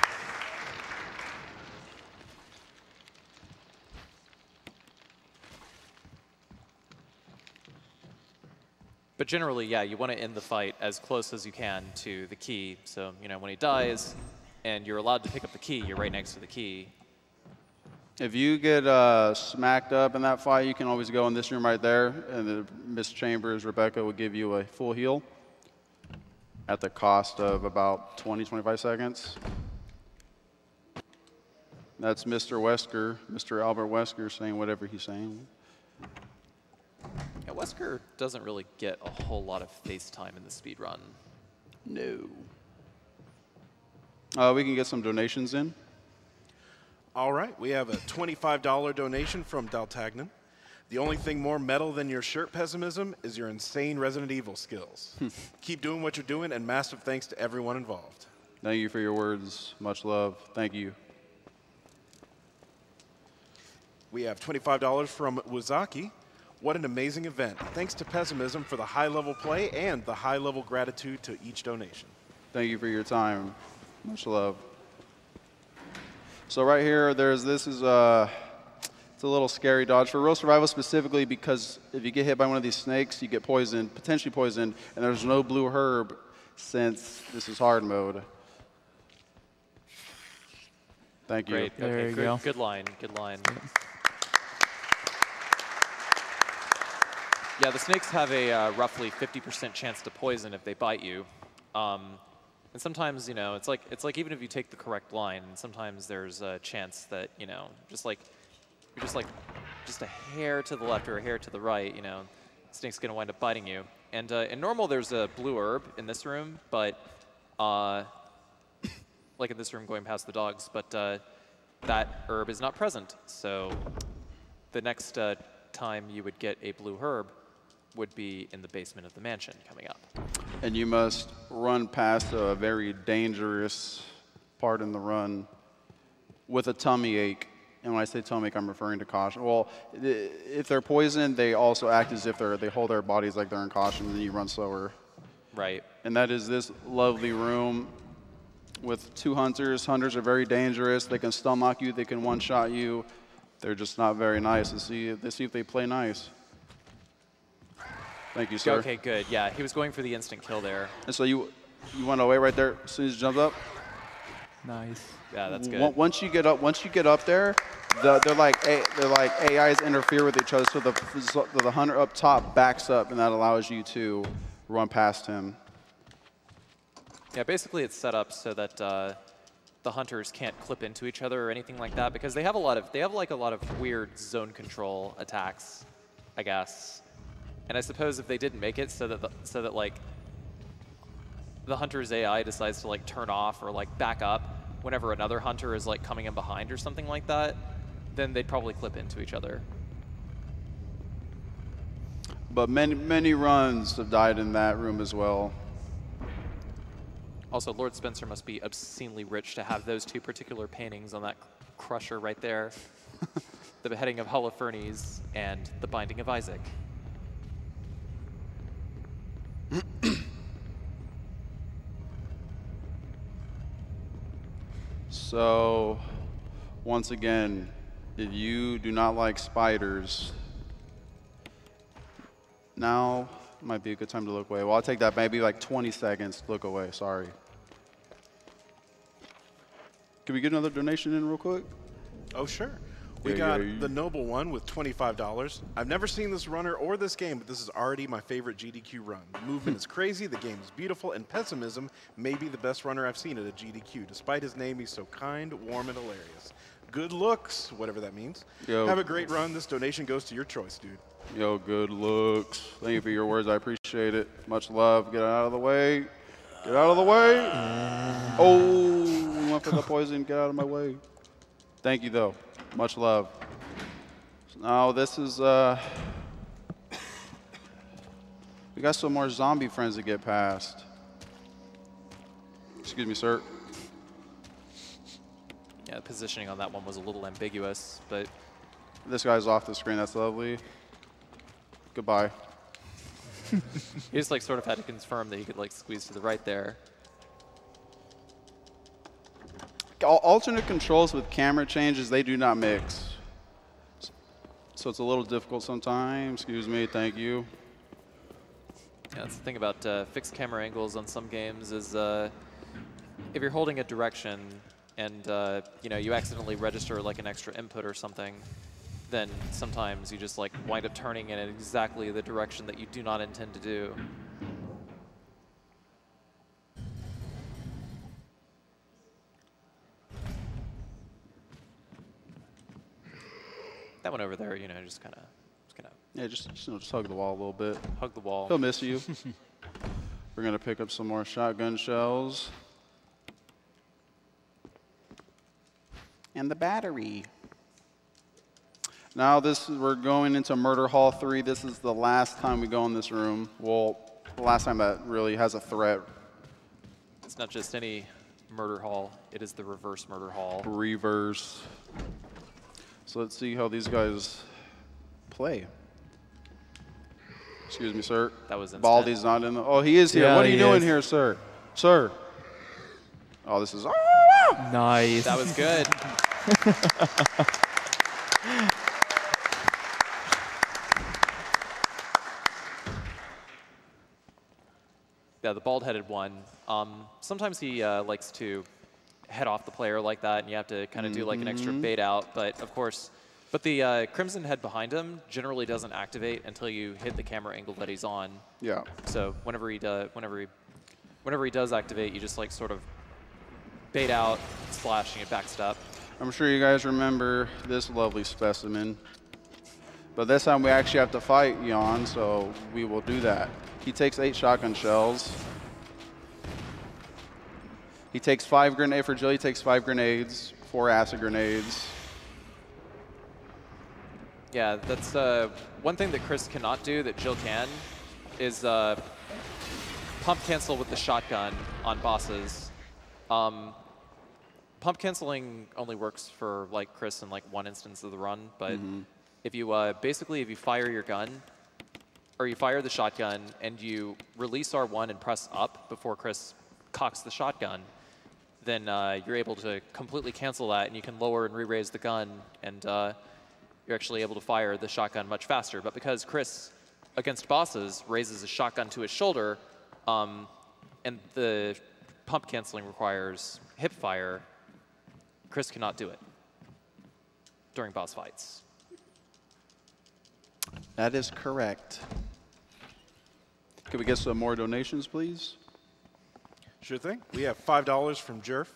But generally, yeah, you want to end the fight as close as you can to the key. So, you know, when he dies and you're allowed to pick up the key, you're right next to the key. If you get smacked up in that fight, you can always go in this room right there, and Miss Chambers, Rebecca, will give you a full heal at the cost of about 20, 25 seconds. That's Mr. Wesker, Mr. Albert Wesker, saying whatever he's saying. Yeah, Wesker doesn't really get a whole lot of face time in the speedrun. No. We can get some donations in. All right, we have a $25 donation from Daltagnan. The only thing more metal than your shirt pessimism is your insane Resident Evil skills. Keep doing what you're doing, and massive thanks to everyone involved. Thank you for your words. Much love. Thank you. We have $25 from Wazaki. What an amazing event. Thanks to Pessimism for the high-level play and the high-level gratitude to each donation. Thank you for your time. Much love. So right here, it's a little scary dodge for real survival specifically because if you get hit by one of these snakes, you get poisoned, potentially poisoned, and there's no blue herb since this is hard mode. Thank you. Great. There Okay, you go. Good line. Good line. Yeah, the snakes have a roughly 50% chance to poison if they bite you. And sometimes, you know, it's like even if you take the correct line, sometimes there's a chance that, you know, just a hair to the left or a hair to the right, you know, the snake's going to wind up biting you. And in normal, there's a blue herb in this room, but like in this room going past the dogs, but that herb is not present. So the next time you would get a blue herb would be in the basement of the mansion coming up. And you must run past a very dangerous part in the run with a tummy ache. And when I say tummy ache, I'm referring to caution. Well, if they're poisoned, they also act as if they hold their bodies like they're in caution, and then you run slower. Right. And that is this lovely room with 2 hunters. Hunters are very dangerous. They can stomach you. They can one-shot you. They're just not very nice. Let's see if they play nice. Thank you, sir. Okay, good. Yeah, he was going for the instant kill there. And so you went away right there as soon as you jumped up? Nice. Yeah, that's good. Once you get up there, they're like AIs interfere with each other, so the hunter up top backs up, and that allows you to run past him. Yeah, basically it's set up so that the hunters can't clip into each other or anything like that, because they have a lot of weird zone control attacks, I guess. And I suppose if they didn't make it so that like the hunter's AI decides to like turn off or like back up whenever another hunter is like coming in behind or something like that, then they'd probably clip into each other. But many runs have died in that room as well. Also, Lord Spencer must be obscenely rich to have those 2 particular paintings on that crusher right there. The beheading of Holofernes and the binding of Isaac. So, once again, if you do not like spiders, now might be a good time to look away. Well, I'll take that maybe like 20 seconds to look away. Sorry. Can we get another donation in real quick? Oh, sure. We got the Noble One with $25. I've never seen this runner or this game, but this is already my favorite GDQ run. The movement is crazy, the game is beautiful, and Pessimism may be the best runner I've seen at a GDQ. Despite his name, he's so kind, warm, and hilarious. Good looks, whatever that means. Yo. Have a great run. This donation goes to your choice, dude. Yo, good looks. Thank you for your words. I appreciate it. Much love. Get out of the way. Get out of the way. Oh, we went for the poison. Get out of my way. Thank you, though. Much love. Now, this is, we got some more zombie friends to get past. Excuse me, sir. Yeah, the positioning on that one was a little ambiguous, but... This guy's off the screen. That's lovely. Goodbye. He just like sort of had to confirm that he could like squeeze to the right there. Alternate controls with camera changes, they do not mix. So it's a little difficult sometimes. Excuse me, thank you. Yeah, that's the thing about fixed camera angles on some games is if you're holding a direction and you know, you accidentally register like an extra input or something, then sometimes you just like wind up turning in exactly the direction that you do not intend to do. That one over there, you know, just kind of Yeah, just hug the wall a little bit. hug the wall. He'll miss you. We're gonna pick up some more shotgun shells. And the battery. Now we're going into Murder Hall 3. This is the last time we go in this room. Well, the last time that really has a threat. It's not just any murder hall, it is the reverse murder hall. Reverse. So let's see how these guys play. Excuse me, sir. That was instant. Baldy's not in the... Oh, he is here. Yeah, What are you he doing is. here, sir? Sir. Oh, this is... Nice. That was good. Yeah, the bald-headed one. Sometimes he likes to head off the player like that, and you have to kind of do like an extra bait out. But of course, But the Crimson Head behind him generally doesn't activate until you hit the camera angle that he's on. Yeah. So whenever he does activate, you just like sort of bait out, splash, and get backstep. I'm sure you guys remember this lovely specimen. But this time we actually have to fight Jan, so we will do that. He takes 8 shotgun shells. He takes 5 grenades. For Jill, he takes 5 grenades, 4 acid grenades. Yeah, that's one thing that Chris cannot do that Jill can is pump cancel with the shotgun on bosses. Pump canceling only works for like Chris in like one instance of the run, but if you basically if you fire your gun or you fire the shotgun and you release R1 and press up before Chris cocks the shotgun, then you're able to completely cancel that and you can lower and re-raise the gun and you're actually able to fire the shotgun much faster. But because Chris, against bosses, raises a shotgun to his shoulder, and the pump canceling requires hip fire, Chris cannot do it during boss fights. That is correct. Can we get some more donations, please? Sure thing. We have $5 from Jerf.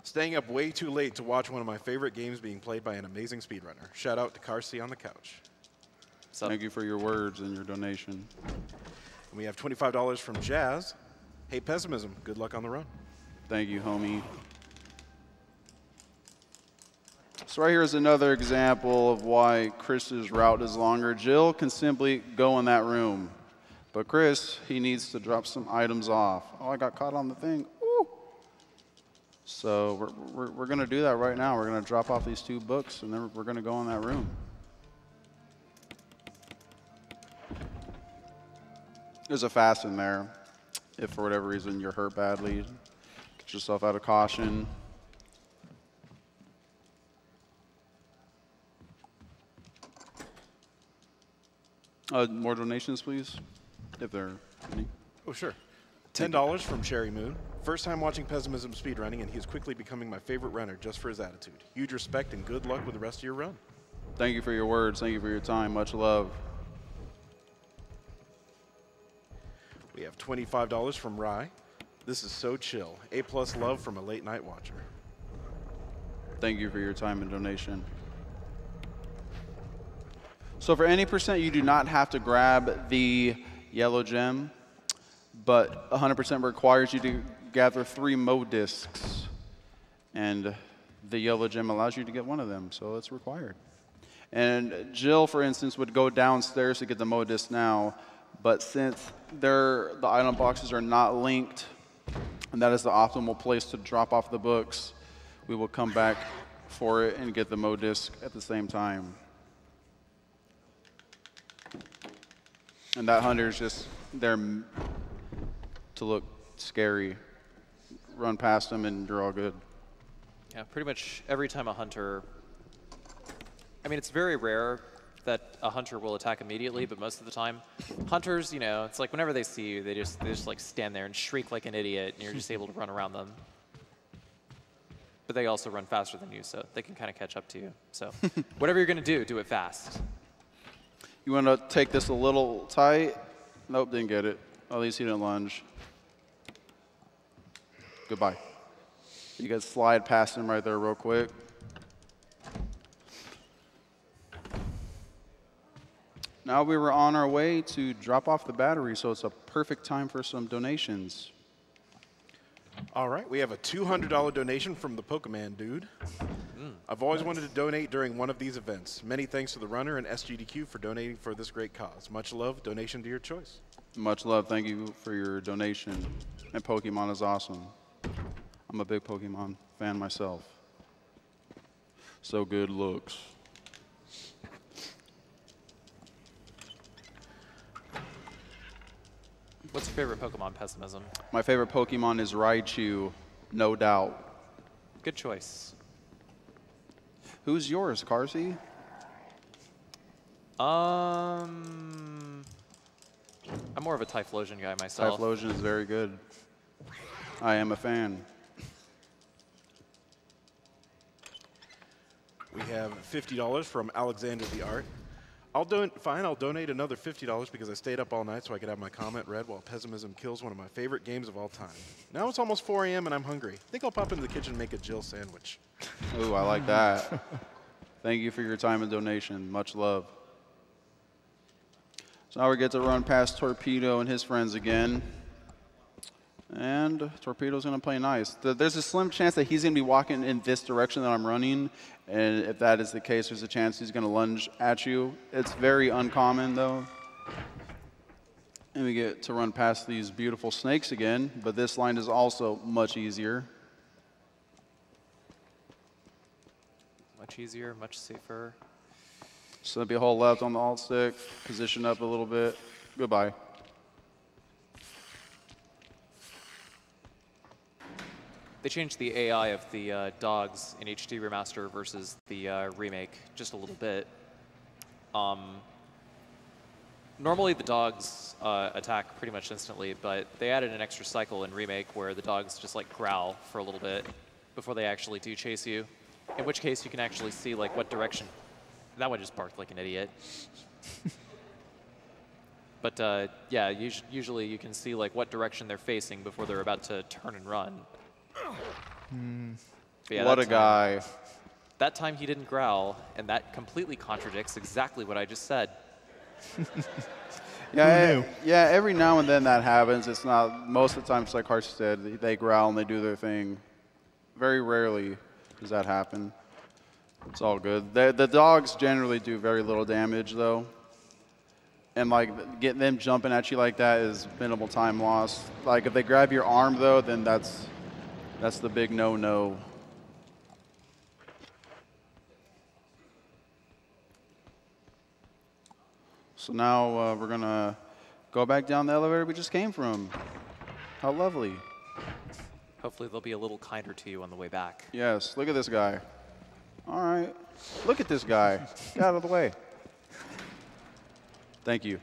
Staying up way too late to watch one of my favorite games being played by an amazing speedrunner. Shout out to Carsey on the couch. Thank you for your words and your donation. And we have $25 from Jazz. Hey, Pessimism, good luck on the run. Thank you, homie. So right here is another example of why Chris's route is longer. Jill can simply go in that room. But Chris, he needs to drop some items off. Oh, I got caught on the thing. Ooh. So we're going to do that right now. We're going to drop off these 2 books, and then we're going to go in that room. There's a fast in there. If for whatever reason you're hurt badly, get yourself out of caution. More donations, please, if there are any. Oh, sure. $10 from Cherry Moon. First time watching Pessimism speedrunning, and he is quickly becoming my favorite runner just for his attitude. Huge respect and good luck with the rest of your run. Thank you for your words. Thank you for your time. Much love. We have $25 from Rye. This is so chill. A+ love from a late night watcher. Thank you for your time and donation. So for any percent, you do not have to grab the yellow gem, but 100% requires you to gather 3 Mo discs. And the yellow gem allows you to get one of them, so it's required. And Jill, for instance, would go downstairs to get the Mo disc now, but since the item boxes are not linked, and that is the optimal place to drop off the books, we will come back for it and get the Mo disc at the same time. And that hunter is just there to look scary. Run past them and you're all good. Yeah, pretty much every time a hunter, I mean, it's very rare that a hunter will attack immediately, but most of the time, hunters, you know, it's like whenever they see you, they just like stand there and shriek like an idiot, and you're just able to run around them. But they also run faster than you, so they can kind of catch up to you. So whatever you're going to do it fast. You want to take this a little tight? Nope, didn't get it. At least he didn't lunge. Goodbye. You guys slide past him right there real quick. Now we were on our way to drop off the battery, so it's a perfect time for some donations. All right, we have a $200 donation from the Pokemon dude. I've always wanted to donate during one of these events. Many thanks to the runner and SGDQ for donating for this great cause. Much love, donation to your choice. Much love, thank you for your donation. And Pokemon is awesome. I'm a big Pokemon fan myself. So good looks. What's your favorite Pokemon, Pessimism? My favorite Pokemon is Raichu, no doubt. Good choice. Who's yours, Carsey? I'm more of a Typhlosion guy myself. Typhlosion is very good. I am a fan. We have $50 from Alexander the Art. I'll donate another $50 because I stayed up all night so I could have my comment read while Pessimism kills one of my favorite games of all time. Now it's almost 4 a.m. and I'm hungry. I think I'll pop into the kitchen and make a Jill sandwich. Ooh, I like that. Thank you for your time and donation. Much love. So now we get to run past Torpedo and his friends again. And Torpedo's going to play nice. There's a slim chance that he's going to be walking in this direction that I'm running. And if that is the case, there's a chance he's going to lunge at you. It's very uncommon, though. And we get to run past these beautiful snakes again. But this line is also much easier. Much easier, much safer. So there'll be a whole left on the alt stick. Position up a little bit. Goodbye. They changed the AI of the dogs in HD Remaster versus the remake just a little bit. Normally the dogs attack pretty much instantly, but they added an extra cycle in remake where the dogs just like growl for a little bit before they actually do chase you. In which case you can actually see like what direction. That one just barked like an idiot. But yeah, usually you can see like what direction they're facing before they're about to turn and run. Yeah, what a guy. That time he didn't growl, and that completely contradicts exactly what I just said. Yeah, every now and then that happens. It's not, most of the time, it's like Harsh said, they growl and they do their thing. Very rarely does that happen. It's all good. The dogs generally do very little damage, though. And like getting them jumping at you like that is minimal time loss. Like if they grab your arm, though, then that's the big no-no. So now we're going to go back down the elevator we just came from. How lovely. Hopefully they'll be a little kinder to you on the way back. Yes, look at this guy. All right, look at this guy. Get out of the way. Thank you.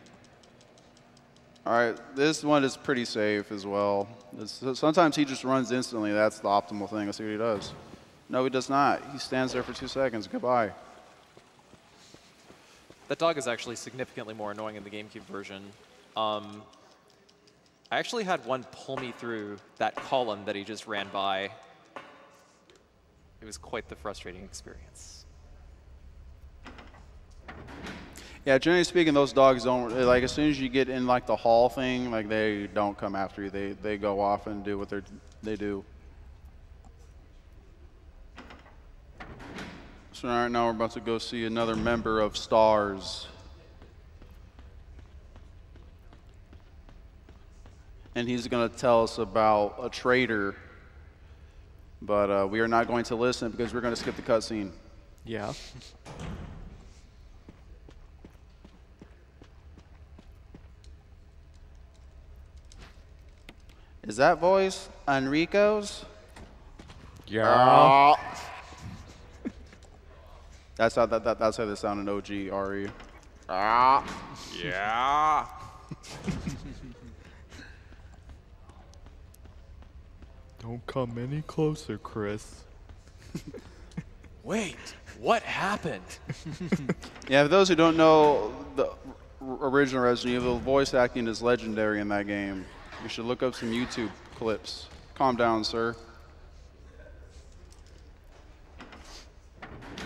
All right, this one is pretty safe as well. Sometimes he just runs instantly. That's the optimal thing. Let's see what he does. No, he does not. He stands there for 2 seconds. Goodbye. That dog is actually significantly more annoying in the GameCube version. I actually had one pull me through that column that he just ran by. It was quite the frustrating experience. Yeah, generally speaking, those dogs don't, like, as soon as you get in, like, the hall thing, like, they don't come after you. They go off and do what they do. So right now we're about to go see another member of STARS. And he's going to tell us about a traitor. But we are not going to listen because we're going to skip the cutscene. Yeah. Is that voice Enrico's? Yeah. That's how they sound in OG RE. Yeah. Don't come any closer, Chris. Wait, what happened? Yeah, for those who don't know, the original Resident Evil voice acting is legendary in that game. You should look up some YouTube clips. Calm down, sir.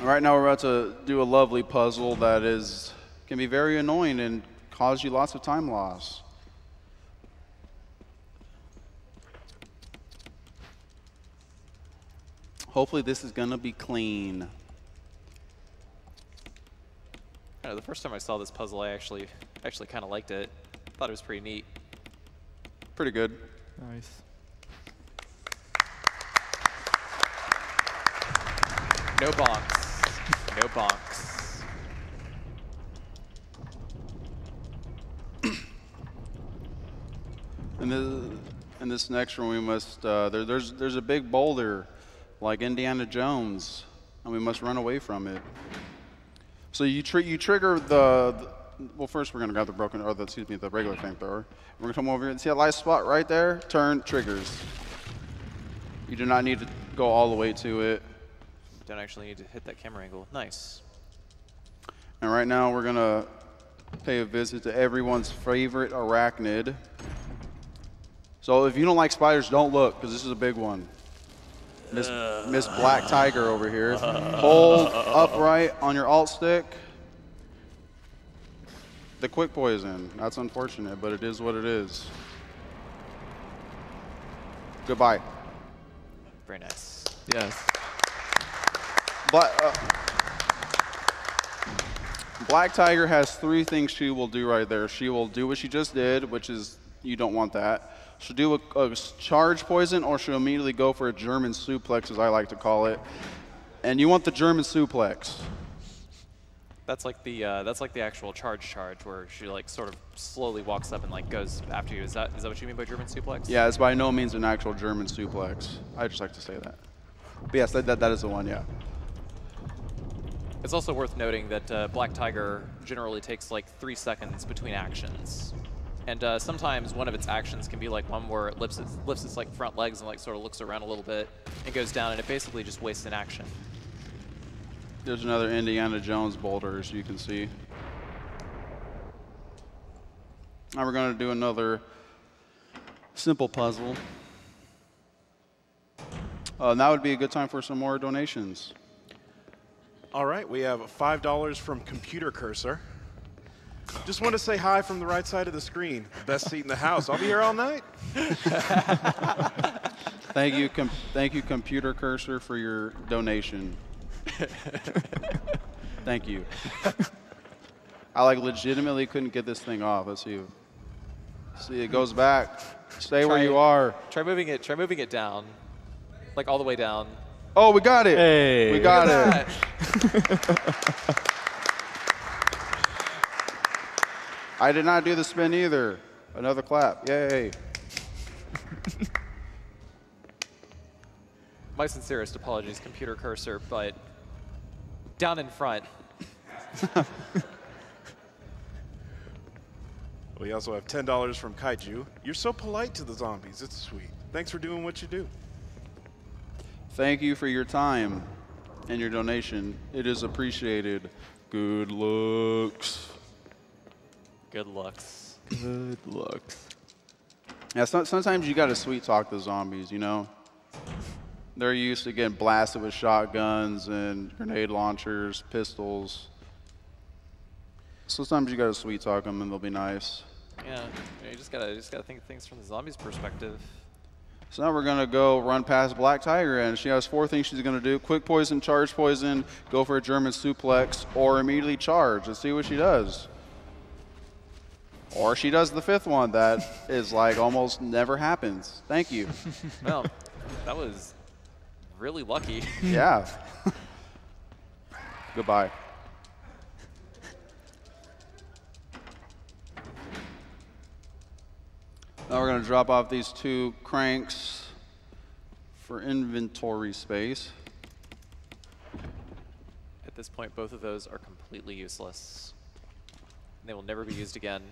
Right now we're about to do a lovely puzzle that can be very annoying and cause you lots of time loss. Hopefully this is gonna be clean. The first time I saw this puzzle, I actually kind of liked it. Thought it was pretty neat. Pretty good. Nice. No bonks. No bonks. In this next one, we must. There's a big boulder, like Indiana Jones, and we must run away from it. So you trigger well, first we're gonna grab the the regular flamethrower. We're gonna come over here and see that light spot right there. Turn, triggers. You do not need to go all the way to it. Don't actually need to hit that camera angle. Nice. And right now we're gonna pay a visit to everyone's favorite arachnid. So if you don't like spiders, don't look, because this is a big one. Miss Black Tiger over here. Hold upright on your alt stick. The quick poison. That's unfortunate, but it is what it is. Goodbye. Very nice. Yes. Black Tiger has 3 things she will do right there. She will do what she just did, which is you don't want that. She'll do a charge poison, or she'll immediately go for a German suplex, as I like to call it. And you want the German suplex. That's like the actual charge where she like sort of slowly walks up and like goes after you. Is that what you mean by German suplex? Yeah, it's by no means an actual German suplex. I just like to say that. But yes, that is the one, yeah. It's also worth noting that Black Tiger generally takes like 3 seconds between actions. And sometimes one of its actions can be like one where it lifts its like front legs and like sort of looks around a little bit and goes down, and it basically just wastes an action. There's another Indiana Jones boulder, as you can see. Now we're going to do another simple puzzle. Now would be a good time for some more donations. All right, we have $5 from Computer Cursor. Just want to say hi from the right side of the screen. Best seat in the house. I'll be here all night. Thank you, Computer Cursor, for your donation. Thank you. I like legitimately couldn't get this thing off. Let's see. See, it goes back. Stay where you are. Try moving it down, like all the way down. Oh, we got it. Hey. We got it. I did not do the spin either. Another clap. Yay. My sincerest apologies, Computer Cursor, but down in front. We also have $10 from Kaiju. You're so polite to the zombies. It's sweet. Thanks for doing what you do. Thank you for your time and your donation. It is appreciated. Good looks. Good looks. Good looks. Yeah, sometimes you got to sweet talk the zombies, you know? They're used to getting blasted with shotguns and grenade launchers, pistols. Sometimes you got to sweet talk them and they'll be nice. Yeah, you just gotta think of things from the zombies' perspective. So now we're gonna go run past Black Tiger, and she has 4 things she's gonna do: quick poison, charge poison, go for a German suplex, or immediately charge. Let's see what she does. Or she does the 5th one that is like almost never happens. Thank you. Well, that was really lucky. Yeah. Goodbye. Now we're going to drop off these 2 cranks for inventory space. At this point, both of those are completely useless. They will never be used again.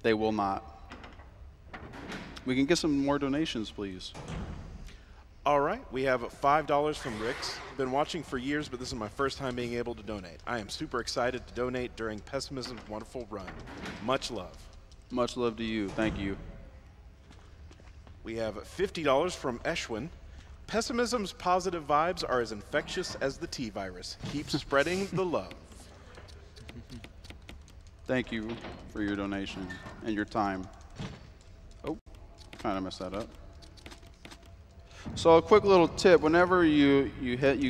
They will not. We can get some more donations, please. All right, we have $5 from Rix. Been watching for years, but this is my first time being able to donate. I am super excited to donate during Pessimism's wonderful run. Much love. Much love to you. Thank you. We have $50 from Eshwin. Pessimism's positive vibes are as infectious as the T-virus. Keep spreading the love. Thank you for your donation and your time. Oh, kind of messed that up. So a quick little tip: whenever you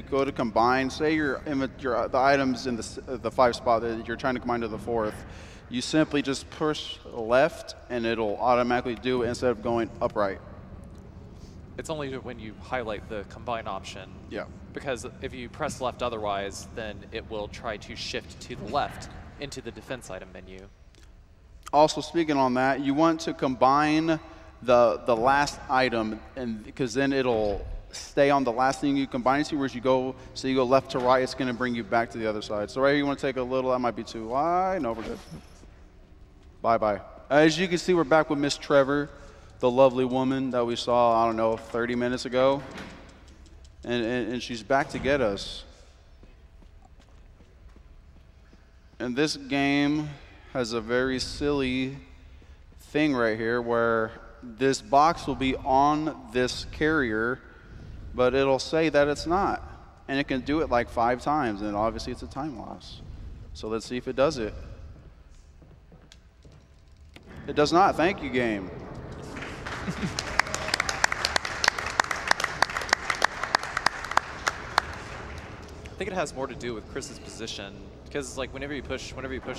go to combine, say the items in the 5 spot that you're trying to combine to the 4th, you simply just push left and it'll automatically do it instead of going upright. It's only when you highlight the combine option. Yeah. Because if you press left otherwise, then it will try to shift to the left into the defense item menu. Also, speaking on that, you want to combine the last item, and because then it'll stay on the last thing you combine to, whereas you go left to right, it's going to bring you back to the other side. So right here, you want to take a little. That might be too wide. No, we're good. Bye-bye. As you can see, we're back with Miss Trevor, the lovely woman that we saw, I don't know, 30 minutes ago. and she's back to get us. And this game has a very silly thing right here where this box will be on this carrier, but it'll say that it's not. And it can do it like 5 times, and obviously it's a time loss. So let's see if it does it. It does not. Thank you, game. I think it has more to do with Chris's position, because like whenever you push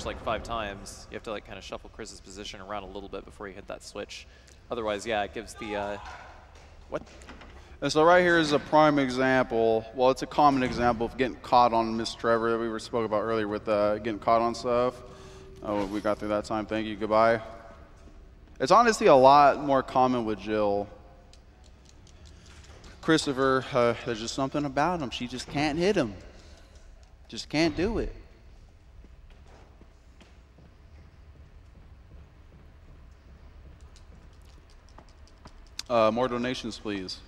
like 5 times, you have to like kind of shuffle Chris's position around a little bit before you hit that switch. Otherwise, yeah, it gives the what? And so right here is a prime example. Well, it's a common example of getting caught on Miss Trevor that we spoke about earlier with getting caught on stuff. Oh, we got through that time. Thank you. Goodbye. It's honestly a lot more common with Jill. Christopher, there's just something about him. She just can't hit him. Just can't do it. More donations, please.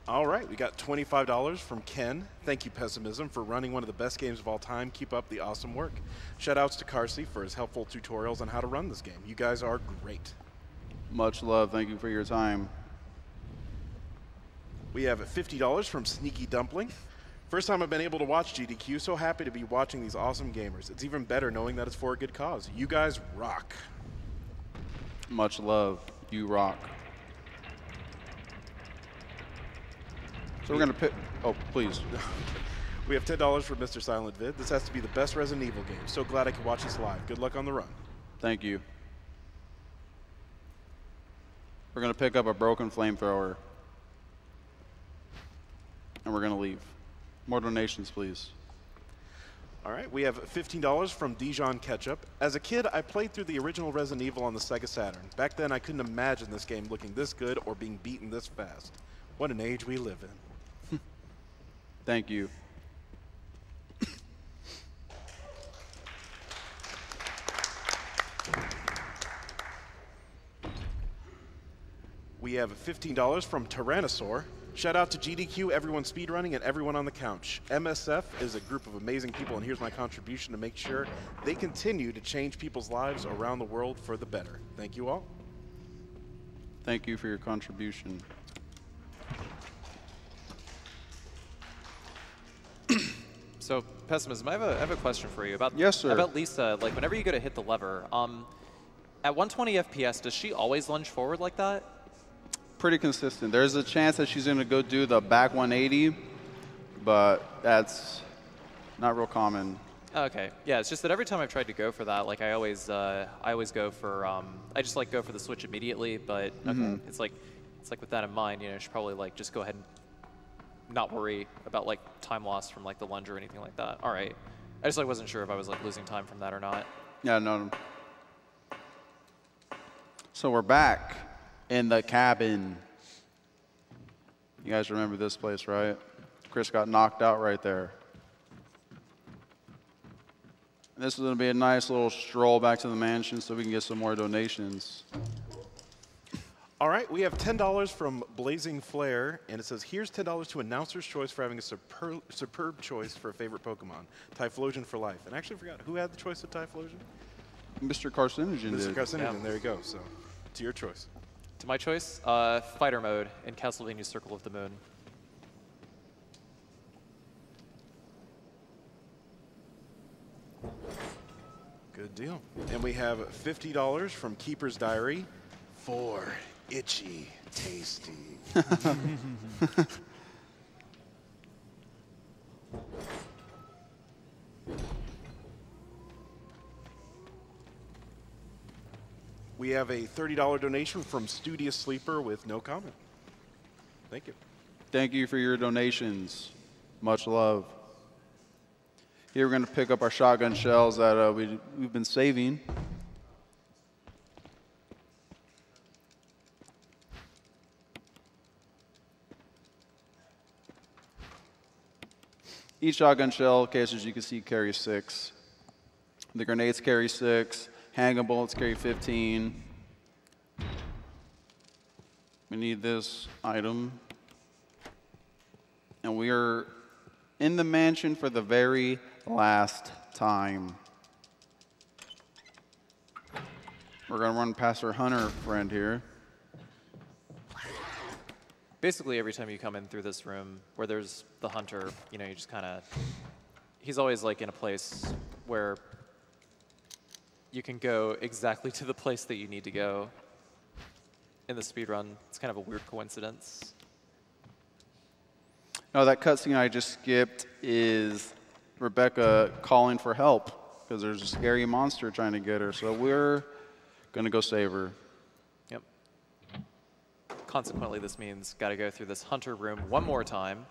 All right, we got $25 from Ken. Thank you, Pessimism, for running one of the best games of all time. Keep up the awesome work. Shoutouts to Carsey for his helpful tutorials on how to run this game. You guys are great. Much love. Thank you for your time. We have $50 from Sneaky Dumpling. First time I've been able to watch GDQ. So happy to be watching these awesome gamers. It's even better knowing that it's for a good cause. You guys rock. Much love. You rock. So we're going to pick. Oh, please. We have $10 for Mr. Silent Vid. This has to be the best Resident Evil game. So glad I could watch this live. Good luck on the run. Thank you. We're going to pick up a broken flamethrower. And we're going to leave. More donations, please. All right, we have $15 from Dijon Ketchup. As a kid, I played through the original Resident Evil on the Sega Saturn. Back then, I couldn't imagine this game looking this good or being beaten this fast. What an age we live in. Thank you. We have $15 from Tyrannosaur. Shout out to GDQ, everyone speedrunning, and everyone on the couch. MSF is a group of amazing people, and here's my contribution to make sure they continue to change people's lives around the world for the better. Thank you all. Thank you for your contribution. So, Pessimism, I have a question for you about yes, sir. About Lisa. Like, whenever you go to hit the lever, at 120 FPS, does she always lunge forward like that? Pretty consistent. There's a chance that she's going to go do the back 180, but that's not real common. Okay, yeah, it's just that every time I've tried to go for that, like I always go for I just like go for the switch immediately, but it's like with that in mind, you know, I should probably like just go ahead and not worry about like time loss from like the lunge or anything like that. All right, I just like wasn't sure if I was like losing time from that or not. Yeah, no. So we're back in the cabin. You guys remember this place, right? Chris got knocked out right there. This is going to be a nice little stroll back to the mansion so we can get some more donations. All right, we have $10 from Blazing Flare, and it says, here's $10 to Announcer's Choice for having a superb choice for a favorite Pokemon. Typhlosion for life. And I actually forgot, who had the choice of Typhlosion? Mr. Carcinogen Mr. did. Carcinogen, there you go. So, it's your choice. To my choice, Fighter Mode in Castlevania Circle of the Moon. Good deal. And we have $50 from Keeper's Diary for Itchy Tasty. We have a $30 donation from Studious Sleeper with no comment. Thank you. Thank you for your donations. Much love. Here we're going to pick up our shotgun shells that we've been saving. Each shotgun shell case, as you can see, carries 6. The grenades carry 6. Handgun bullets carry 15. We need this item. And we are in the mansion for the very last time. We're going to run past our hunter friend here. Basically, every time you come in through this room where there's the hunter, you know, you just kind of, he's always like in a place where you can go exactly to the place that you need to go in the speedrun. It's kind of a weird coincidence. No, that cutscene I just skipped is Rebecca calling for help because there's a scary monster trying to get her. So we're going to go save her. Yep. Consequently, this means got to go through this hunter room one more time.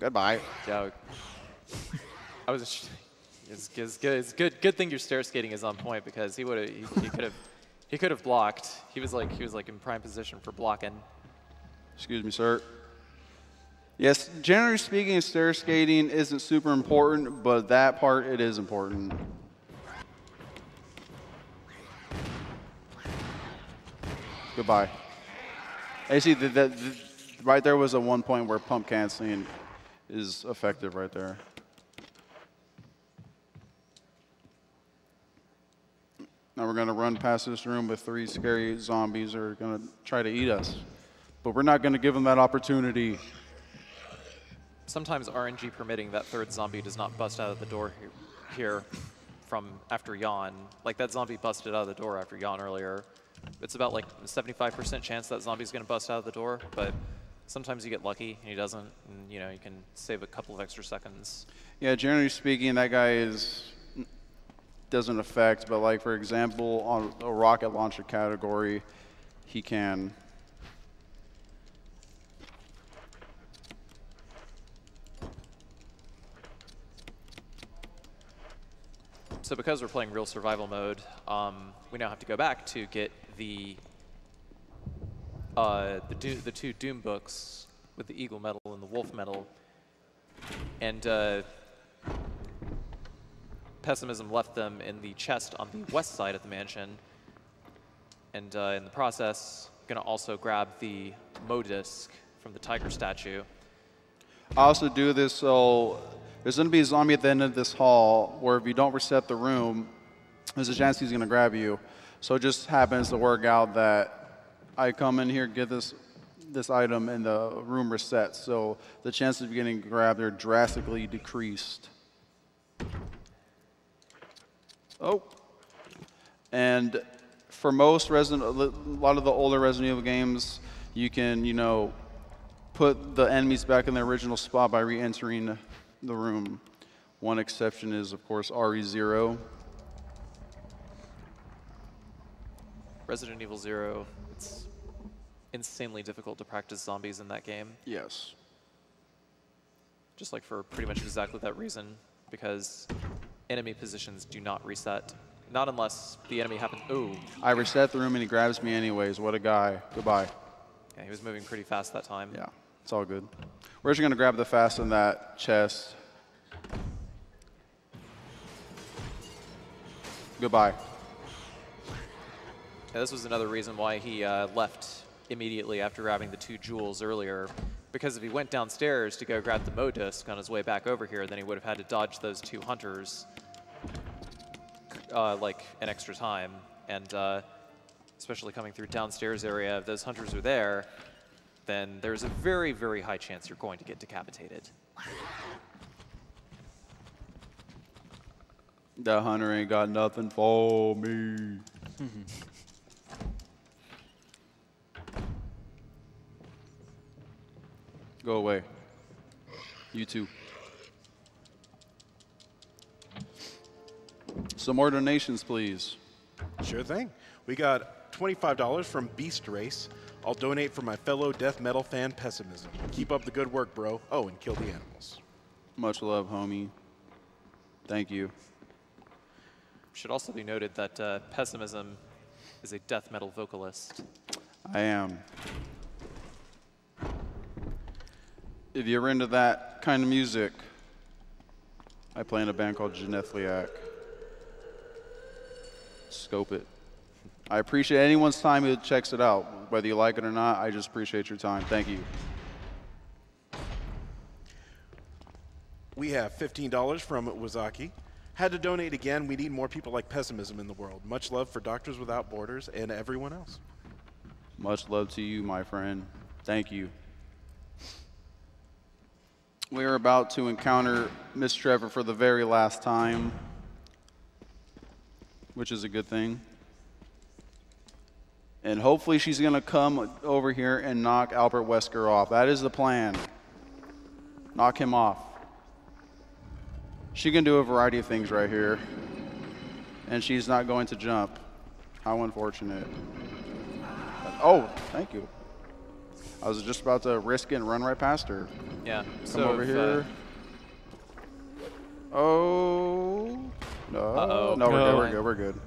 Goodbye. Yeah. I was. It's good. It's good thing your stair skating is on point because he would have he could have blocked. He was like in prime position for blocking. Excuse me, sir. Yes, generally speaking, stair skating isn't super important, but that part, it is important. Goodbye. Hey, see, right there was a one point where pump canceling is effective right there. Now we're going to run past this room with 3 scary zombies that are going to try to eat us. But we're not going to give them that opportunity. Sometimes RNG permitting, that third zombie does not bust out of the door here from after yawn. Like that zombie busted out of the door after yawn earlier. It's about like a 75% chance that zombie's going to bust out of the door, but sometimes you get lucky and he doesn't, and you know, you can save a couple of extra seconds. Yeah, generally speaking, that guy doesn't affect, but like for example, on a rocket launcher category, he can. So because we're playing real survival mode, we now have to go back to get the 2 Doom books with the Eagle medal and the Wolf medal. And Pessimism left them in the chest on the west side of the mansion. And in the process, gonna also grab the Mo disc from the tiger statue. I also do this so there's going to be a zombie at the end of this hall where if you don't reset the room, there's a chance he's going to grab you. So it just happens to work out that I come in here, get this item, and the room resets. So the chances of getting grabbed are drastically decreased. Oh. And for most a lot of the older Resident Evil games, you can, you know, put the enemies back in their original spot by re-entering the room. One exception is, of course, RE0. Resident Evil 0, it's insanely difficult to practice zombies in that game. Yes. Just like for pretty much exactly that reason, because enemy positions do not reset. Not unless the enemy happens. Ooh. I reset the room and he grabs me anyways. What a guy. Goodbye. Yeah, he was moving pretty fast that time. Yeah, it's all good. We're just going to grab the fast in that chest. Goodbye. Yeah, this was another reason why he left immediately after grabbing the 2 jewels earlier. Because if he went downstairs to go grab the Mo disc on his way back over here, then he would have had to dodge those 2 hunters like an extra time. And especially coming through downstairs area, if those hunters are there, then there's a very, very high chance you're going to get decapitated. That hunter ain't got nothing for me. Go away. You too. Some more donations, please. Sure thing. We got $25 from Beast Race. I'll donate for my fellow death metal fan Pessimism. Keep up the good work, bro. Oh, and kill the animals. Much love, homie. Thank you. Should also be noted that Pessimism is a death metal vocalist. I am. If you're into that kind of music, I play in a band called Genethliac. Scope it. I appreciate anyone's time who checks it out. whether you like it or not, I just appreciate your time. Thank you. We have $15 from Wazaki. Had to donate again. We need more people like Pessimism in the world. Much love for Doctors Without Borders and everyone else. Much love to you, my friend. Thank you. We are about to encounter Miss Trevor for the very last time, which is a good thing. And hopefully she's going to come over here and knock Albert Wesker off. That is the plan. Knock him off. She can do a variety of things right here. And she's not going to jump. How unfortunate. Oh, thank you. I was just about to risk it and run right past her. Yeah. Come over here. Oh. No. Uh-oh. No, No. we're good. We're good.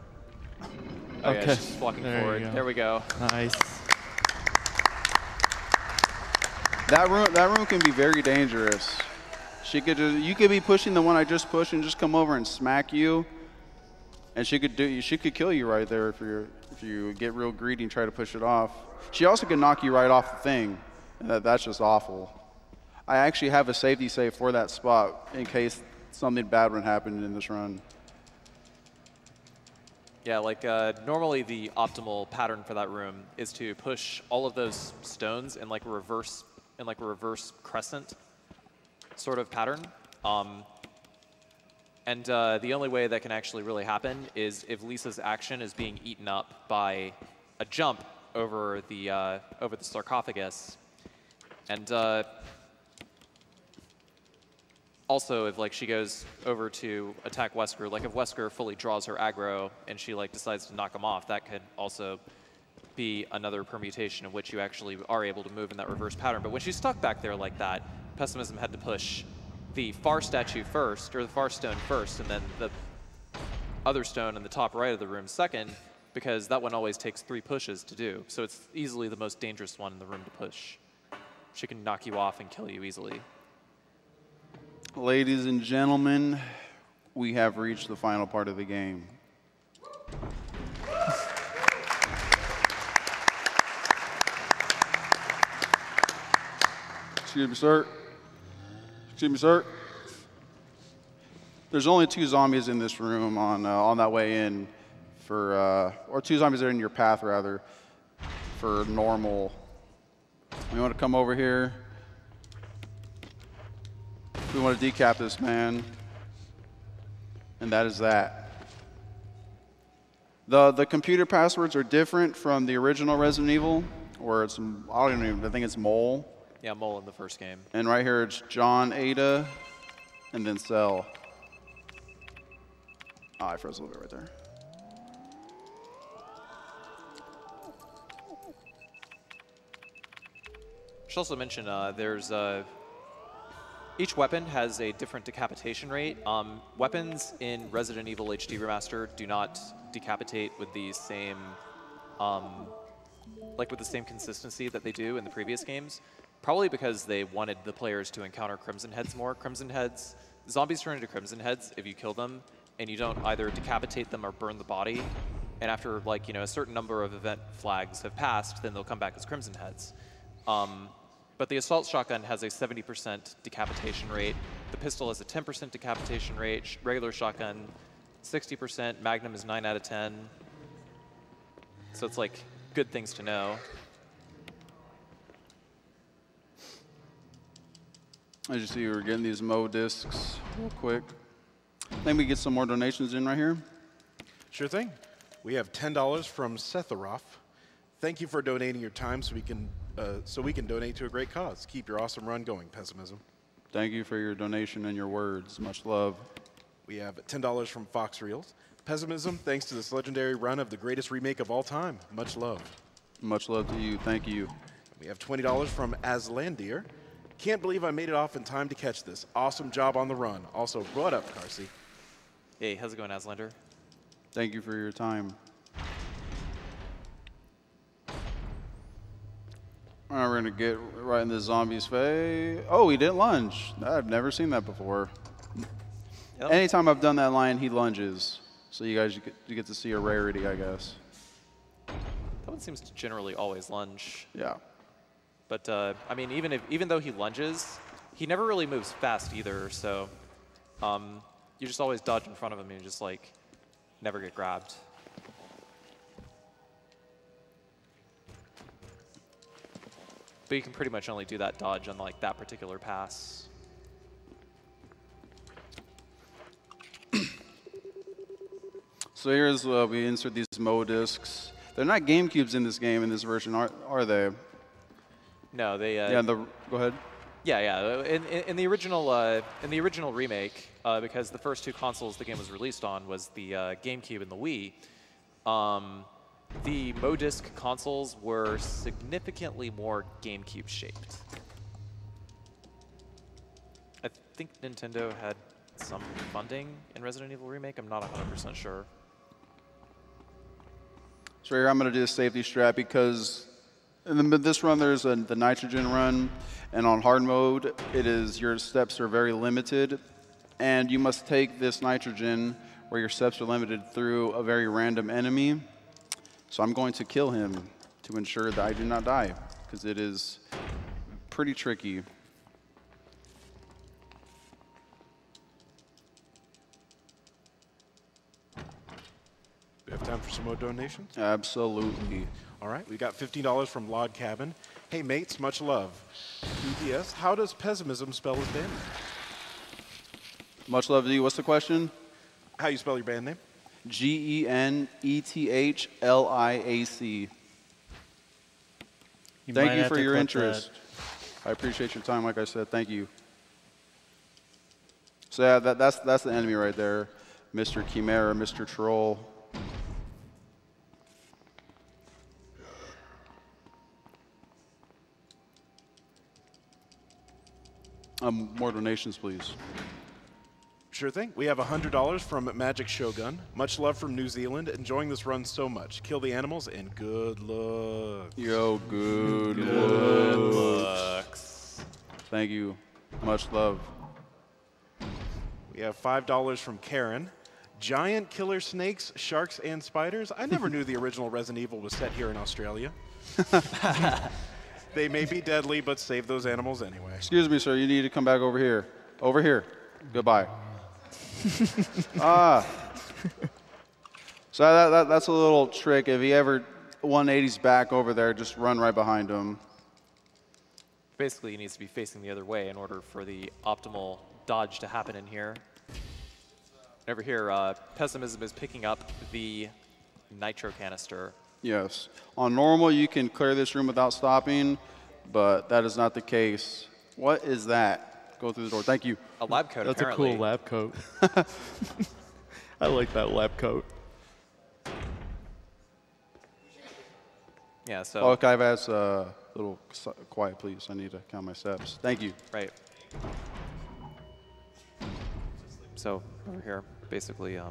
Okay, Okay. she's walking There you forward. go. There we go. Nice. That room can be very dangerous. You could be pushing the one I just pushed and just come over and smack you, and she could kill you right there if you get real greedy and try to push it off. She also could knock you right off the thing, and that's just awful. I actually have a safety save for that spot in case something bad would happen in this run. Yeah, like normally the optimal pattern for that room is to push all of those stones in like a reverse crescent sort of pattern. And the only way that can actually really happen is if Lisa's action is being eaten up by a jump over the sarcophagus, and also if like she goes over to attack Wesker, like if Wesker fully draws her aggro and she like decides to knock him off, that could also be another permutation in which you actually are able to move in that reverse pattern. But when she's stuck back there like that, Pessimism had to push the far statue first, or the far stone first, and then the other stone in the top right of the room second, because that one always takes 3 pushes to do. So it's easily the most dangerous one in the room to push. She can knock you off and kill you easily. Ladies and gentlemen, we have reached the final part of the game. Excuse me, sir. Excuse me, sir. There's only 2 zombies in this room on that way in for, or 2 zombies that are in your path rather, for normal. We want to come over here. We want to decap this man, and that is that. The computer passwords are different from the original Resident Evil, where it's, I think it's Mole. Yeah, Mole in the first game. And right here it's John, Ada, and then Cell. Oh, I froze a little bit right there. Should also mention each weapon has a different decapitation rate. Weapons in Resident Evil HD Remaster do not decapitate with the same, with the same consistency that they do in the previous games. Probably because they wanted the players to encounter Crimson Heads more. Crimson Heads, zombies turn into Crimson Heads if you kill them and you don't either decapitate them or burn the body. And after a certain number of event flags have passed, then they'll come back as Crimson Heads. But the assault shotgun has a 70% decapitation rate. The pistol has a 10% decapitation rate. Regular shotgun, 60%. Magnum is 9 out of 10. So it's like good things to know. As you see, we're getting these Mo discs real quick. I think we get some more donations in right here. Sure thing. We have $10 from Setharoff. Thank you for donating your time so we can donate to a great cause. Keep your awesome run going, Pessimism. Thank you for your donation and your words. Much love. We have $10 from Fox Reels. Pessimism, thanks to this legendary run of the greatest remake of all time. Much love. Much love to you. Thank you. We have $20 from Aslandir. Can't believe I made it off in time to catch this. Awesome job on the run. Also, what up, Carsey? Hey, how's it going, Aslander? Thank you for your time. All right, we're going to get right in the zombie's face. Oh, he didn't lunge. I've never seen that before. Yep. Anytime I've done that line, he lunges. So you guys you get to see a rarity, I guess. That one seems to generally always lunge. Yeah. But I mean, even though he lunges, he never really moves fast either. So you just always dodge in front of him and you just like never get grabbed. But you can pretty much only do that dodge on like that particular pass. So here's we insert these Mo discs. They're not GameCubes in this game in this version, are they? No, they. Yeah. Go ahead. Yeah, yeah. In the original remake, because the first two consoles the game was released on was the GameCube and the Wii. The Modisc consoles were significantly more GameCube shaped. I think Nintendo had some funding in Resident Evil Remake. I'm not 100% sure. So here I'm going to do a safety strat because in this run there's the nitrogen run, and on hard mode your steps are very limited, and you must take this nitrogen where your steps are limited through a very random enemy. So I'm going to kill him to ensure that I do not die because it is pretty tricky. We have time for some more donations? Absolutely. All right, we got $15 from Log Cabin. Hey mates, much love. PPS, how does pessimism spell his band name? Much love to you. What's the question? How you spell your band name? GENETHLIAC. Thank you for your interest. I appreciate your time, like I said. Thank you. So yeah, that's the enemy right there. Mr. Chimera, Mr. Troll. More donations, please. Sure thing. We have $100 from Magic Shogun. Much love from New Zealand. Enjoying this run so much. Kill the animals and good luck. Yo, good looks. Thank you. Much love. We have $5 from Karen. Giant killer snakes, sharks, and spiders. I never knew the original Resident Evil was set here in Australia. They may be deadly, but save those animals anyway. Excuse me, sir. You need to come back over here. Over here. Goodbye. So that's a little trick. If he ever 180s back over there, just run right behind him. Basically, he needs to be facing the other way in order for the optimal dodge to happen in here. Over here, Pessimism is picking up the nitro canister. Yes. On normal, you can clear this room without stopping, but that is not the case. What is that? Go through the door. Thank you. A lab coat, That's apparently. a cool lab coat. I like that lab coat. Yeah, so... Oh, can I ask a little quiet, please? I need to count my steps. Thank you. Right. So, over here, basically, you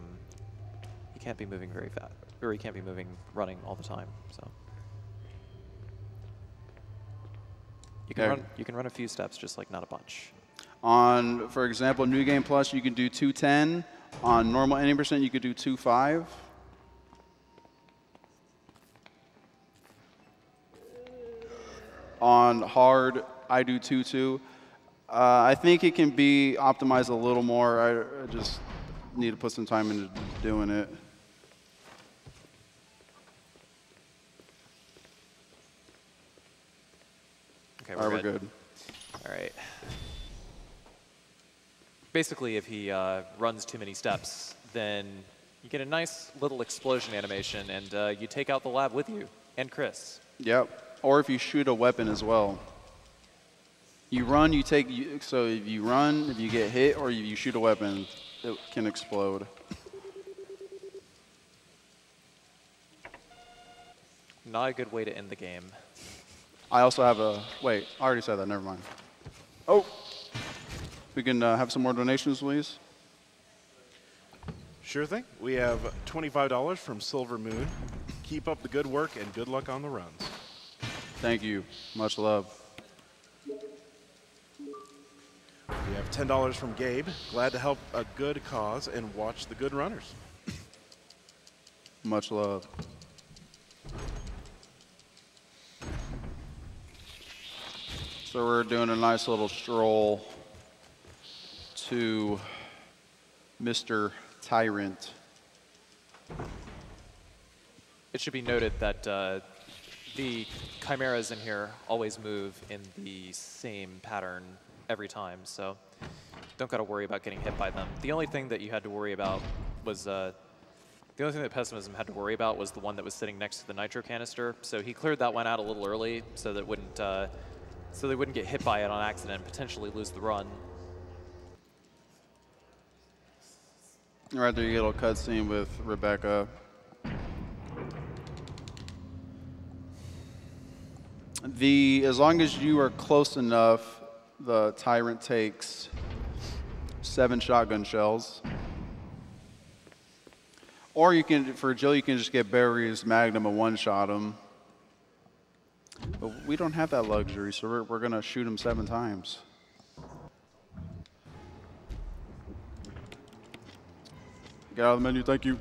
can't be moving very fast. Or you can't be running all the time, so. You can run a few steps, just like not a bunch. On, for example, New Game Plus, you can do 210. On normal any percent, you could do 2.5. On hard, I do 2.2. I think it can be optimized a little more. I just need to put some time into doing it. Okay, All right, we're good. All right. Basically, if he runs too many steps, then you get a nice little explosion animation, and you take out the lab with you, and Chris. Yep. Or if you shoot a weapon as well. You run, you take, so if you run, if you get hit, or you shoot a weapon, it can explode. Not a good way to end the game. I also have a, wait, I already said that, never mind. Oh, we can have some more donations, please. Sure thing. We have $25 from Silver Moon. Keep up the good work and good luck on the runs. Thank you. Much love. We have $10 from Gabe. Glad to help a good cause and watch the good runners. Much love. So we're doing a nice little stroll to Mr. Tyrant. It should be noted that the chimeras in here always move in the same pattern every time, so don't got to worry about getting hit by them. The only thing that you had to worry about was the only thing that Pessimism had to worry about was the one that was sitting next to the nitro canister. So he cleared that one out a little early so that wouldn't so they wouldn't get hit by it on accident and potentially lose the run. Right there, you get a little cutscene with Rebecca. As long as you are close enough, the Tyrant takes 7 shotgun shells. Or you can, for Jill, you can just get Barry's Magnum and one-shot him. But we don't have that luxury, so we're going to shoot him 7 times. Get out of the menu, thank you.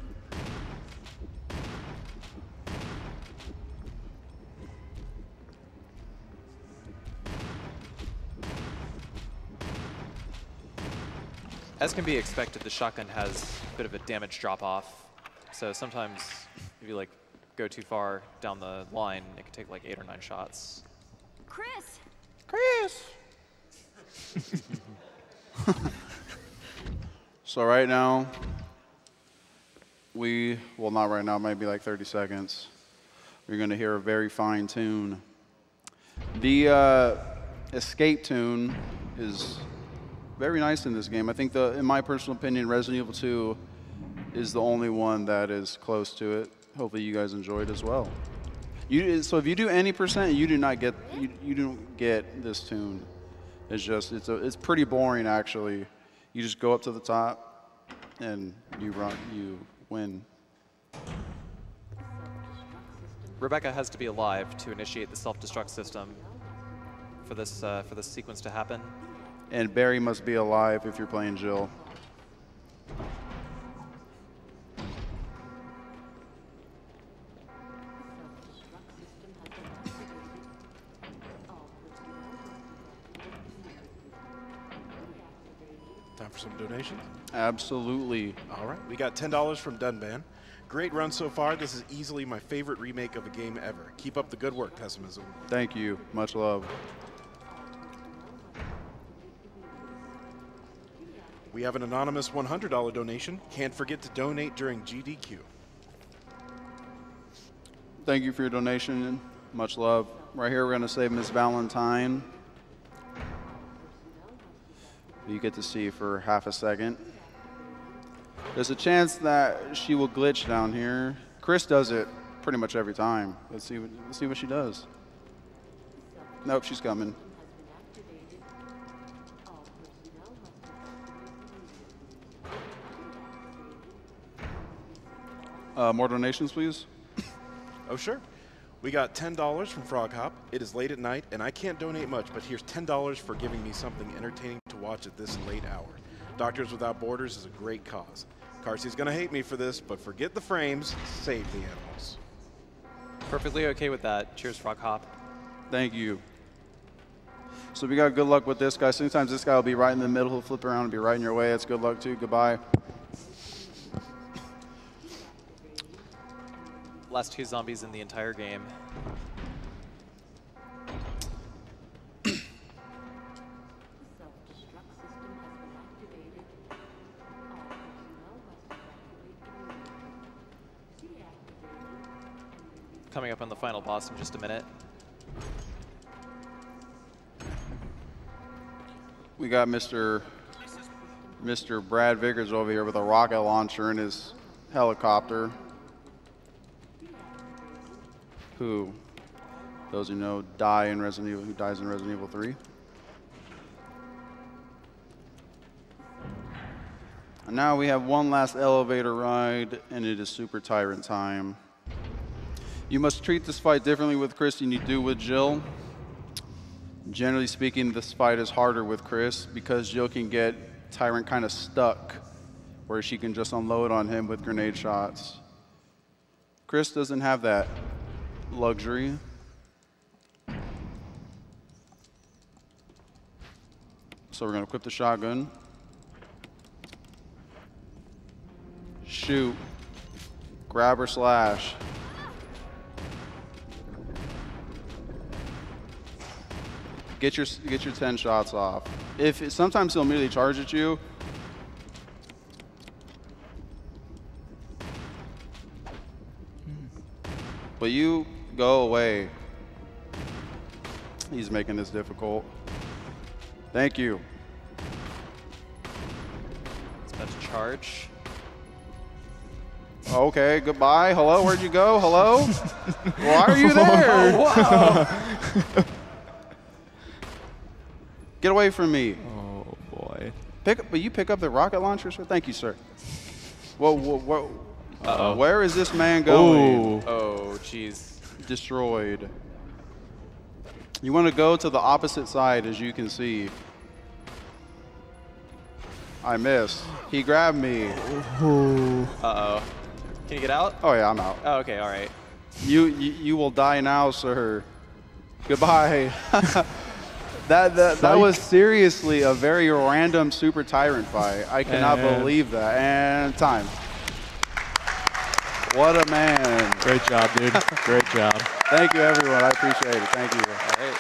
As can be expected, the shotgun has a bit of a damage drop-off. So sometimes if you like go too far down the line, it can take like 8 or 9 shots. Chris! So right now, well, not right now, maybe like 30 seconds. You're going to hear a very fine tune. The escape tune is very nice in this game. I think, in my personal opinion, Resident Evil 2 is the only one that is close to it. Hopefully you guys enjoy it as well. So if you do any percent, you don't get this tune. It's just, it's pretty boring actually. You just go up to the top and you win. Rebecca has to be alive to initiate the self-destruct system for this sequence to happen. And Barry must be alive if you're playing Jill. Time for some donations? Absolutely. All right, we got $10 from Dunban. Great run so far. This is easily my favorite remake of a game ever. Keep up the good work, Pessimism. Thank you. Much love. We have an anonymous $100 donation. Can't forget to donate during GDQ. Thank you for your donation. Much love. Right here, we're going to save Miss Valentine. You get to see for half a second. There's a chance that she will glitch down here. Chris does it pretty much every time. Let's see what she does. Nope, she's coming. More donations, please. Oh, sure. We got $10 from Frog Hop. It is late at night, and I can't donate much, but here's $10 for giving me something entertaining to watch at this late hour. Doctors Without Borders is a great cause. Carsey's going to hate me for this, but forget the frames, save the animals. Perfectly okay with that. Cheers, Frog Hop. Thank you. So we got good luck with this guy. Sometimes this guy will be right in the middle, he'll flip around and be right in your way. That's good luck too. Goodbye. Last 2 zombies in the entire game. Coming up on the final boss in just a minute. We got Mr. Brad Vickers over here with a rocket launcher in his helicopter. Who, those who know, dies in Resident Evil 3. And now we have one last elevator ride, and it is Super Tyrant time. You must treat this fight differently with Chris than you do with Jill. Generally speaking, this fight is harder with Chris because Jill can get Tyrant kind of stuck, where she can just unload on him with grenade shots. Chris doesn't have that luxury. So we're going to equip the shotgun. Shoot. Grab or slash. Get your 10 shots off. Sometimes he'll immediately charge at you. But you go away. He's making this difficult. Thank you. It's about to charge. Okay, goodbye. Hello, where'd you go? Hello? Why are you there? Wow. Get away from me. Oh boy. But you pick up the rocket launcher, sir? Thank you, sir. Where is this man going? Oh, jeez. Destroyed. You want to go to the opposite side, as you can see. I missed. He grabbed me. Uh-oh. Can you get out? Oh yeah, I'm out. Oh, okay, all right. You will die now, sir. Goodbye. That was seriously a very random Super Tyrant fight. I cannot believe that. And time. What a man. Great job, dude. Great job. Thank you, everyone. I appreciate it. Thank you. All right.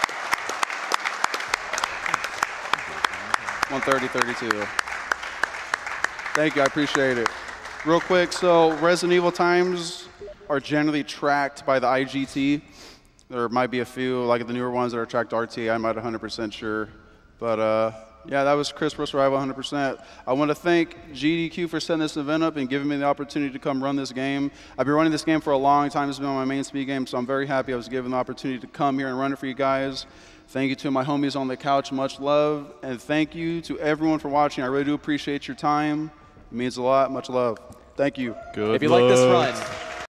130-32. Thank you. I appreciate it. Real quick, so Resident Evil times are generally tracked by the IGT. There might be a few, like the newer ones that are tracked RT. I'm not 100% sure. But yeah, that was Chris Pro Survival 100%. I want to thank GDQ for setting this event up and giving me the opportunity to come run this game. I've been running this game for a long time. It's been my main speed game, so I'm very happy I was given the opportunity to come here and run it for you guys. Thank you to my homies on the couch. Much love. And thank you to everyone for watching. I really do appreciate your time. It means a lot. Much love. Thank you. Good If you like this luck. run,